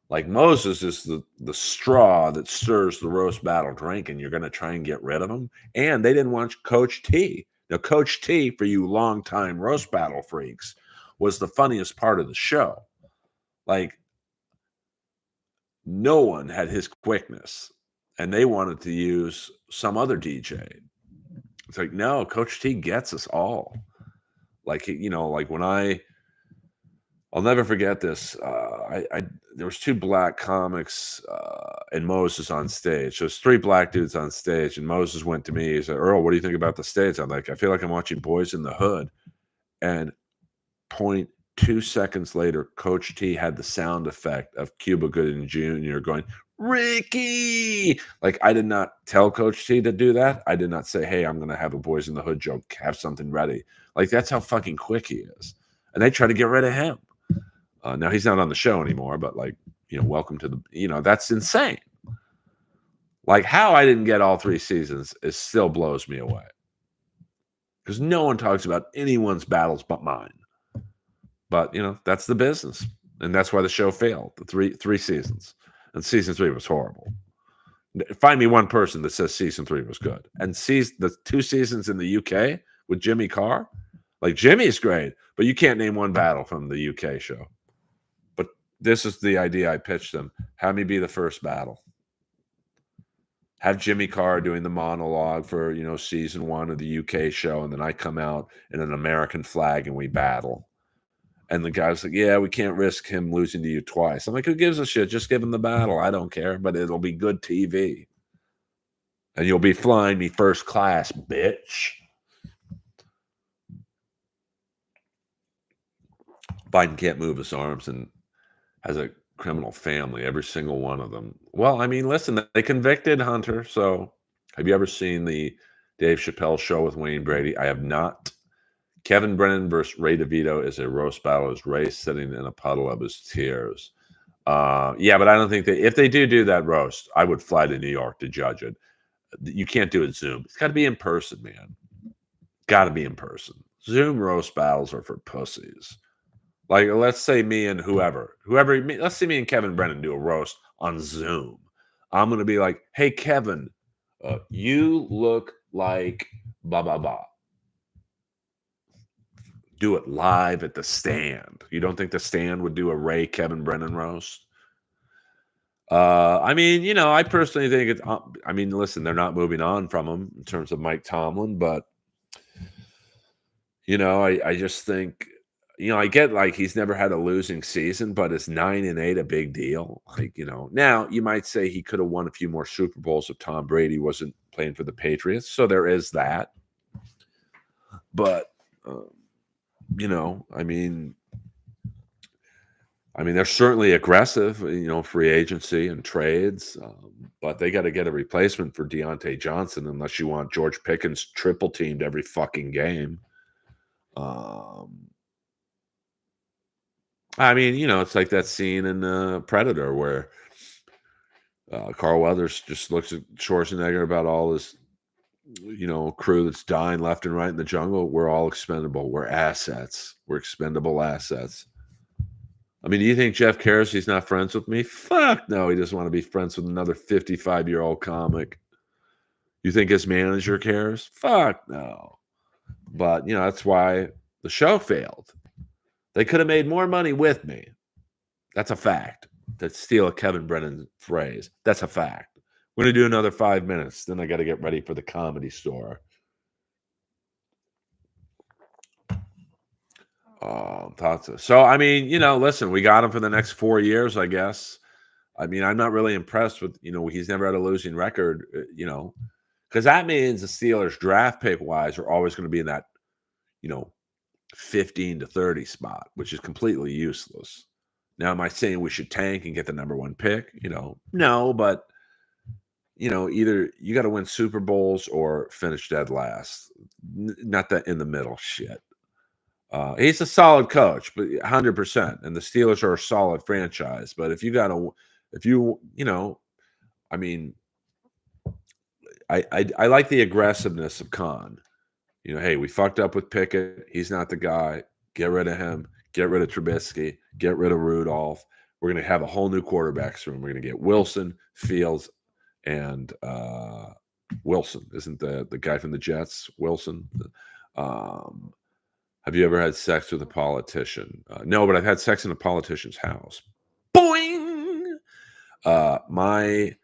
Like, Moses is the straw that stirs the roast battle drink, and you're going to try and get rid of him. And they didn't want Coach T. Now, Coach T, for you longtime roast battle freaks, was the funniest part of the show. Like, no one had his quickness, and they wanted to use some other DJ. It's like, no, Coach T gets us all. Like, when I'll never forget this. There was 2 black comics and Moses on stage. So it's 3 black dudes on stage, and Moses went to me. He said, "Earl, what do you think about the stage?" I'm like, "I feel like I'm watching Boys in the Hood." And 0.2 seconds later, Coach T had the sound effect of Cuba Gooding Jr. going, "Ricky!" Like, I did not tell Coach T to do that. I did not say, "Hey, I'm going to have a Boys in the Hood joke. Have something ready." Like, that's how fucking quick he is. And they try to get rid of him. Now he's not on the show anymore, but welcome to that's insane. Like, how I didn't get all 3 seasons still blows me away. Because no one talks about anyone's battles but mine. But that's the business, and that's why the show failed. The three seasons, and season 3 was horrible. Find me one person that says season 3 was good. And the 2 seasons in the UK with Jimmy Carr, like, Jimmy's great, but you can't name one battle from the UK show. This is the idea I pitched them. Have me be the first battle. Have Jimmy Carr doing the monologue for, season 1 of the UK show, and then I come out in an American flag and we battle. And the guy's like, "Yeah, we can't risk him losing to you twice." I'm like, "Who gives a shit? Just give him the battle. I don't care, but it'll be good TV. And you'll be flying me first class, bitch." Biden can't move his arms and has a criminal family, every single one of them. Well, I mean, listen, they convicted Hunter. So have you ever seen the Dave Chappelle show with Wayne Brady? I have not. Kevin Brennan versus Ray DeVito is a roast battle. Is Ray sitting in a puddle of his tears? Yeah, but I don't think if they do that roast, I would fly to New York to judge it. You can't do it Zoom. It's got to be in person, man. Got to be in person. Zoom roast battles are for pussies. Like, let's say me and let's see me and Kevin Brennan do a roast on Zoom. I'm going to be like, "Hey, Kevin, you look like blah, blah, blah." Do it live at the Stand. You don't think the Stand would do a Ray Kevin Brennan roast? I mean, I personally think it's, listen, they're not moving on from him in terms of Mike Tomlin, but, I just think, I get, like, he's never had a losing season, but is 9-8 a big deal? Like, now you might say he could have won a few more Super Bowls if Tom Brady wasn't playing for the Patriots. So there is that. But, they're certainly aggressive, free agency and trades, but they got to get a replacement for Deontay Johnson unless you want George Pickens triple teamed every fucking game. It's like that scene in Predator where Carl Weathers just looks at Schwarzenegger about all this, crew that's dying left and right in the jungle. We're all expendable. We're assets. We're expendable assets. Do you think Jeff cares he's not friends with me? Fuck no, he doesn't want to be friends with another 55-year-old comic. You think his manager cares? Fuck no. But, that's why the show failed. They could have made more money with me. That's a fact. To steal a Kevin Brennan phrase, that's a fact. We're going to do another 5 minutes. Then I got to get ready for the Comedy Store. So, I mean, listen, we got him for the next 4 years, I guess. I mean, I'm not really impressed with, he's never had a losing record, because that means the Steelers draft pick wise are always going to be in that, you know, 15 to 30 spot, which is completely useless. Now, am I saying we should tank and get the number one pick? No, but either you got to win Super Bowls or finish dead last. Not that in the middle shit. He's a solid coach, but 100%. And the Steelers are a solid franchise. But I mean, I like the aggressiveness of Khan. Hey, we fucked up with Pickett. He's not the guy. Get rid of him. Get rid of Trubisky. Get rid of Rudolph. We're going to have a whole new quarterbacks room. We're going to get Wilson, Fields, and Wilson. Isn't the guy from the Jets, Wilson? Have you ever had sex with a politician? No, but I've had sex in a politician's house. Boing! My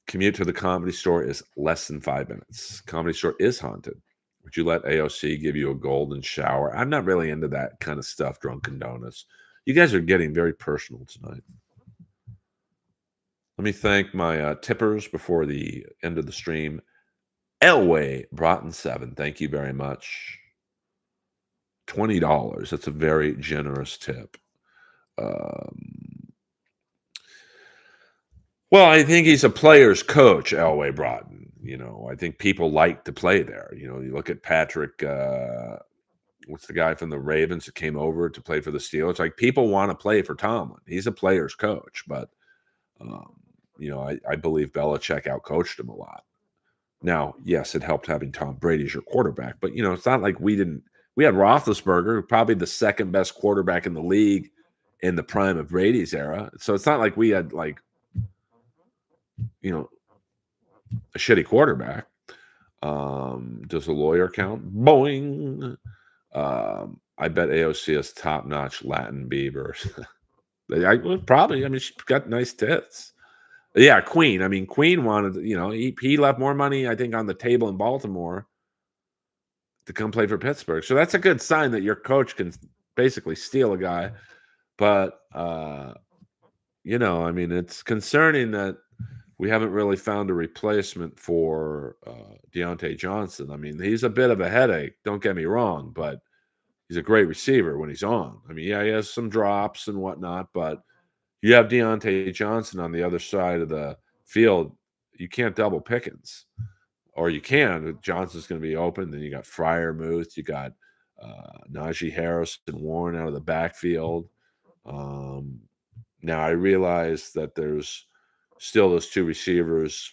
commute to the Comedy Store is less than 5 minutes. Comedy Store is haunted. Would you let AOC give you a golden shower? I'm not really into that kind of stuff, drunken donuts. You guys are getting very personal tonight. Let me thank my tippers before the end of the stream. Elway Broughton 7, thank you very much. $20. That's a very generous tip. Well, I think he's a player's coach, Elway Broughton. I think people like to play there. You look at Patrick, what's the guy from the Ravens that came over to play for the Steelers? Like, people want to play for Tomlin. He's a player's coach, but, I believe Belichick outcoached him a lot. Now, yes, it helped having Tom Brady as your quarterback, but, it's not like we had Roethlisberger, probably the second best quarterback in the league in the prime of Brady's era. So it's not like we had, like, a shitty quarterback. Does a lawyer count? Boing. I bet AOC has top-notch Latin beavers. Probably. I mean, she's got nice tits. Yeah, Queen. I mean, Queen wanted, he left more money, I think, on the table in Baltimore to come play for Pittsburgh. So that's a good sign that your coach can basically steal a guy. But, I mean, it's concerning that we haven't really found a replacement for Deontay Johnson. I mean, he's a bit of a headache, don't get me wrong, but he's a great receiver when he's on. I mean, yeah, he has some drops and whatnot, but you have Deontay Johnson on the other side of the field. You can't double Pickens. Or you can. Johnson's going to be open. Then you got Freiermuth. You got Najee Harris and Warren out of the backfield. Now, I realize that there's still those two receivers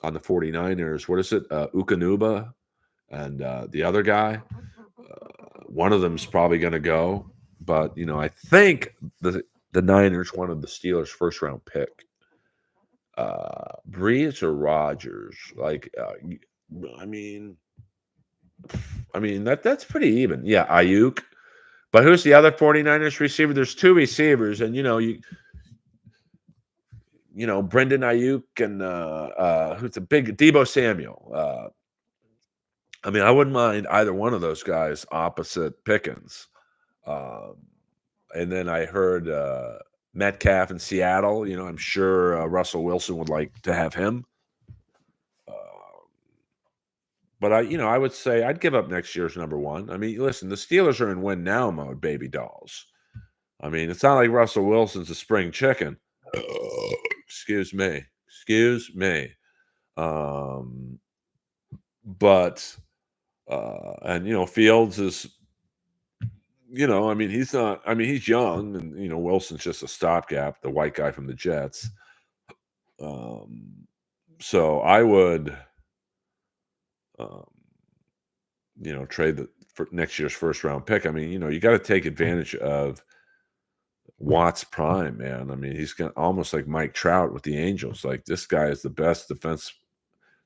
on the 49ers. What is it? Ukanuba and the other guy. One of them's probably going to go. But, I think the Niners wanted the Steelers' first-round pick. Breeze or Rodgers? Like, I mean, that's pretty even. Yeah, Ayuk. But who's the other 49ers receiver? There's two receivers, and Brendan Ayuk and who's the big Debo Samuel. I mean, I wouldn't mind either one of those guys opposite Pickens. And then I heard Metcalf in Seattle. I'm sure Russell Wilson would like to have him. But I would say I'd give up next year's number one. I mean, listen, the Steelers are in win now mode, baby dolls. I mean, it's not like Russell Wilson's a spring chicken. Excuse me. But and Fields is, I mean, he's not. I mean, he's young, and Wilson's just a stopgap, the white guy from the Jets. So I would, trade for next year's first round pick. I mean, you got to take advantage of Watt's prime, man. I mean, he's almost like Mike Trout with the Angels. Like, this guy is the best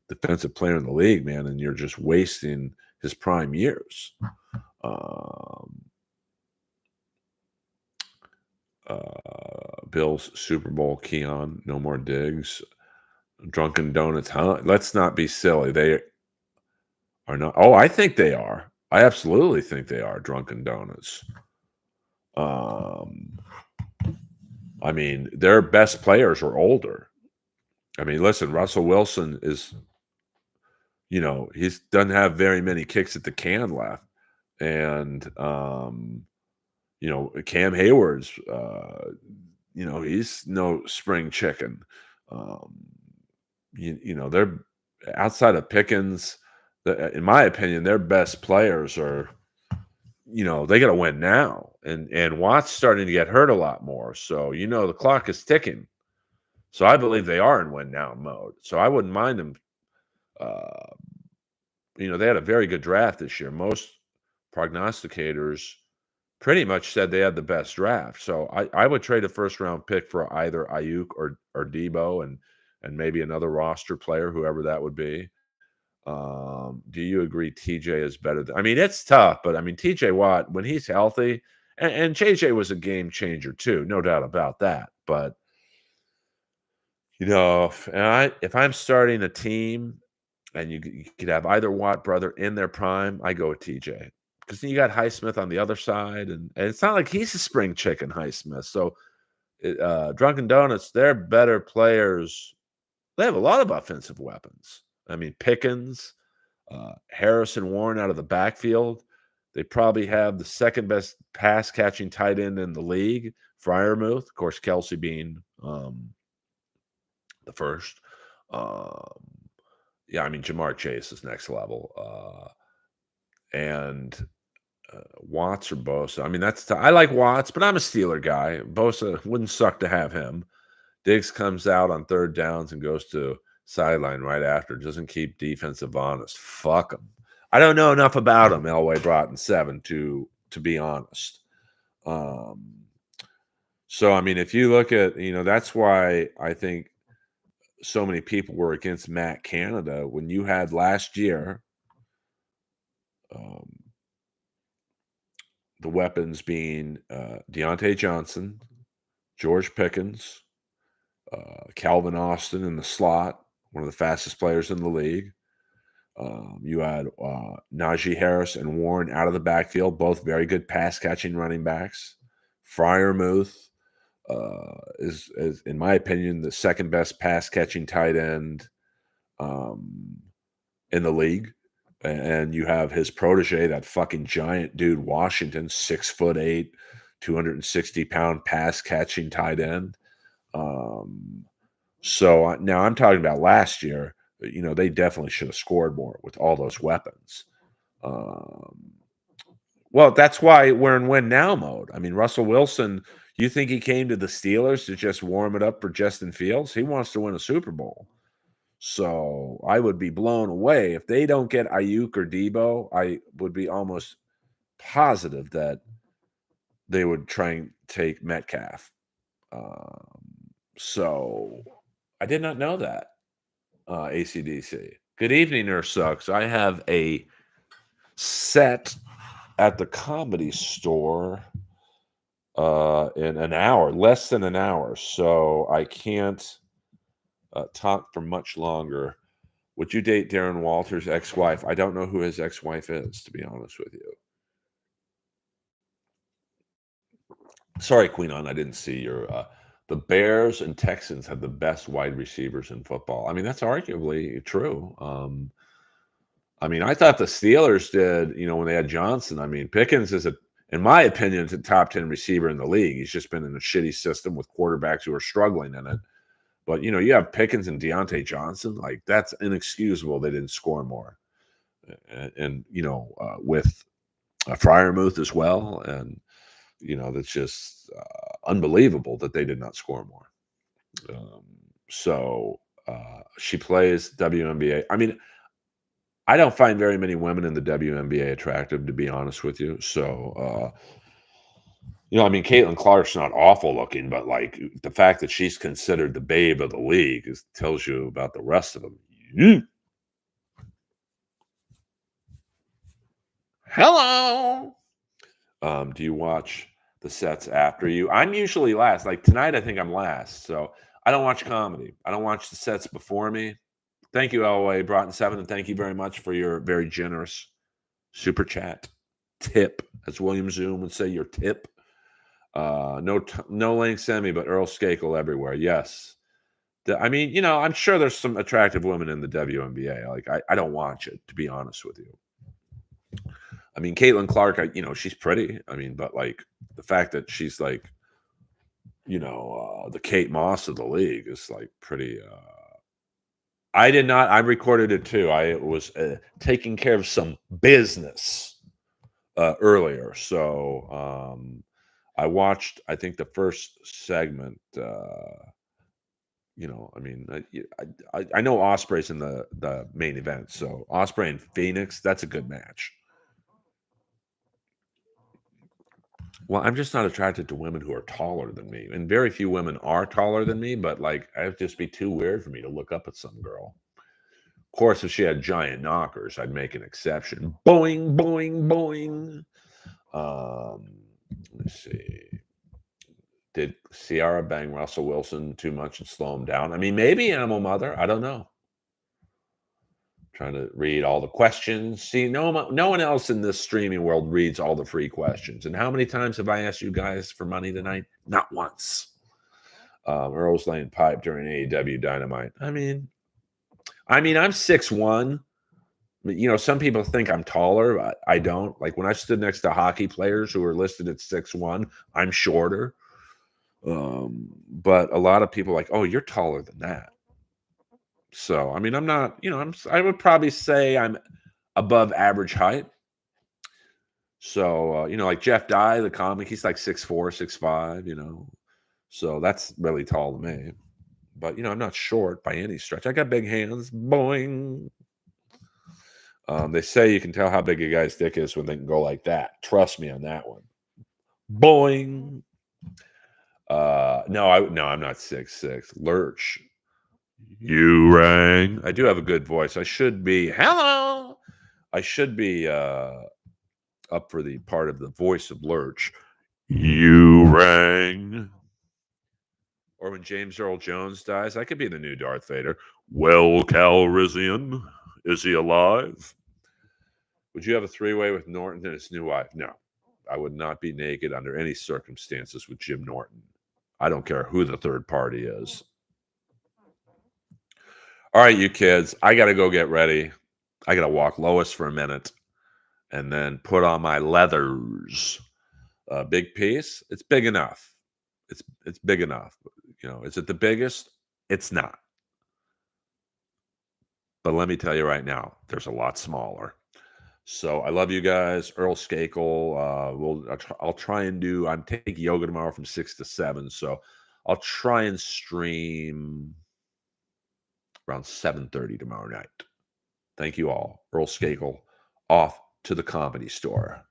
defensive player in the league, man, and you're just wasting his prime years. Um, Bills Super Bowl Keon, no more digs. Drunken Donuts, huh? Let's not be silly. They are not. Oh, I think they are. I absolutely think they are Drunken Donuts. Um, I mean, their best players are older. I mean, listen, Russell Wilson is, he doesn't have very many kicks at the can left, and Cam Hayward's, he's no spring chicken. Um, they're outside of Pickens. In my opinion, their best players are, they got to win now, and Watt's starting to get hurt a lot more. So the clock is ticking. So I believe they are in win now mode. So I wouldn't mind them. Uh, they had a very good draft this year. Most prognosticators pretty much said they had the best draft. So I would trade a first round pick for either Ayuk or Debo and maybe another roster player, whoever that would be. Do you agree TJ is better I mean, it's tough, but I mean TJ Watt, when he's healthy, and JJ was a game changer too, no doubt about that. But if I'm starting a team and you could have either Watt brother in their prime, I go with TJ. Because you got Highsmith on the other side, and it's not like he's a spring chicken, Highsmith. So, Drunken Donuts, they're better players. They have a lot of offensive weapons. I mean, Pickens, Harrison Warren out of the backfield. They probably have the second best pass catching tight end in the league, Fryermuth. Of course, Kelsey being the first. Um, yeah, I mean, Jamar Chase is next level. And Watts or Bosa. I mean, I like Watts, but I'm a Steeler guy. Bosa wouldn't suck to have him. Diggs comes out on third downs and goes to sideline right after. Doesn't keep defensive honest. Fuck him. I don't know enough about him, Elway brought in 7 to be honest. So I mean, if you look at, that's why I think so many people were against Matt Canada when you had last year. Um, the weapons being Deontay Johnson, George Pickens, Calvin Austin in the slot, one of the fastest players in the league. You had Najee Harris and Warren out of the backfield, both very good pass catching running backs. Fryermuth is, in my opinion, the second best pass catching tight end in the league. And you have his protege, that fucking giant dude, Washington, 6'8", 260-pound pass catching tight end. So now I'm talking about last year. They definitely should have scored more with all those weapons. Well, that's why we're in win now mode. I mean, Russell Wilson, you think he came to the Steelers to just warm it up for Justin Fields? He wants to win a Super Bowl. So I would be blown away if they don't get Ayuk or Debo. I would be almost positive that they would try and take Metcalf. So I did not know that. ACDC. Good evening, Nurse Sucks. I have a set at the Comedy Store in an hour, less than an hour, so I can't talk for much longer. Would you date Darren Walters' ex-wife? I don't know who his ex-wife is, to be honest with you. Sorry, Queen On, I didn't see your. The Bears and Texans have the best wide receivers in football. I mean, that's arguably true. I mean, I thought the Steelers did, when they had Johnson. I mean, Pickens is in my opinion, is a top 10 receiver in the league. He's just been in a shitty system with quarterbacks who are struggling in it. But, you have Pickens and Deontay Johnson. Like, that's inexcusable they didn't score more. And with Fryermuth as well. And, that's just unbelievable that they did not score more. So she plays WNBA. I mean, I don't find very many women in the WNBA attractive, to be honest with you. So, I mean, Caitlin Clark's not awful looking, but like the fact that she's considered the babe of the league tells you about the rest of them. Hello. Do you watch the sets after you? I'm usually last. Like tonight, I think I'm last. So I don't watch comedy. I don't watch the sets before me. Thank you, Elway Broughton Seven, and thank you very much for your very generous super chat tip, as William Zoom would say, your tip. No link send me, but Earl Skakel everywhere. Yes. I mean, I'm sure there's some attractive women in the WNBA. Like, I don't watch it, to be honest with you. I mean, Caitlin Clark, she's pretty. I mean, but like the fact that she's like, the Kate Moss of the league is like pretty. I did not. I recorded it too. I was taking care of some business earlier, so I watched. I think the first segment. I mean, I know Osprey's in the main event, so Osprey and Phoenix. That's a good match. Well, I'm just not attracted to women who are taller than me, and very few women are taller than me. But like, it'd just be too weird for me to look up at some girl. Of course, if she had giant knockers, I'd make an exception. Boing, boing, boing. Let's see. Did Ciara bang Russell Wilson too much and slow him down? I mean, maybe Animal Mother. I don't know. Trying to read all the questions. See, no one else in this streaming world reads all the free questions. And how many times have I asked you guys for money tonight? Not once. Earl's laying pipe during AEW Dynamite. I mean, I'm 6'1". Some people think I'm taller. I don't. Like when I stood next to hockey players who are listed at 6'1", I'm shorter. But a lot of people are like, oh, you're taller than that. So, I mean, I'm not, I would probably say I'm above average height. So, like Jeff Dye, the comic, he's like 6'4", 6'5", So that's really tall to me. But, I'm not short by any stretch. I got big hands. Boing. They say you can tell how big a guy's dick is when they can go like that. Trust me on that one. Boing. No, I'm not 6'6". Lurch. You rang. I do have a good voice. I should be. Hello. I should be up for the part of the voice of Lurch. You rang. Or when James Earl Jones dies, I could be the new Darth Vader. Well, Calrissian, is he alive? Would you have a three-way with Norton and his new wife? No. I would not be naked under any circumstances with Jim Norton. I don't care who the third party is. All right, you kids, I got to go get ready. I got to walk Lois for a minute and then put on my leathers. Big piece. It's big enough. It's big enough. Is it the biggest? It's not. But let me tell you right now, there's a lot smaller. So I love you guys. Earl Skakel. I'll try and do. I'm taking yoga tomorrow from 6 to 7. So I'll try and stream around 7:30 tomorrow night. Thank you all. Earl Skakel, off to the Comedy Store.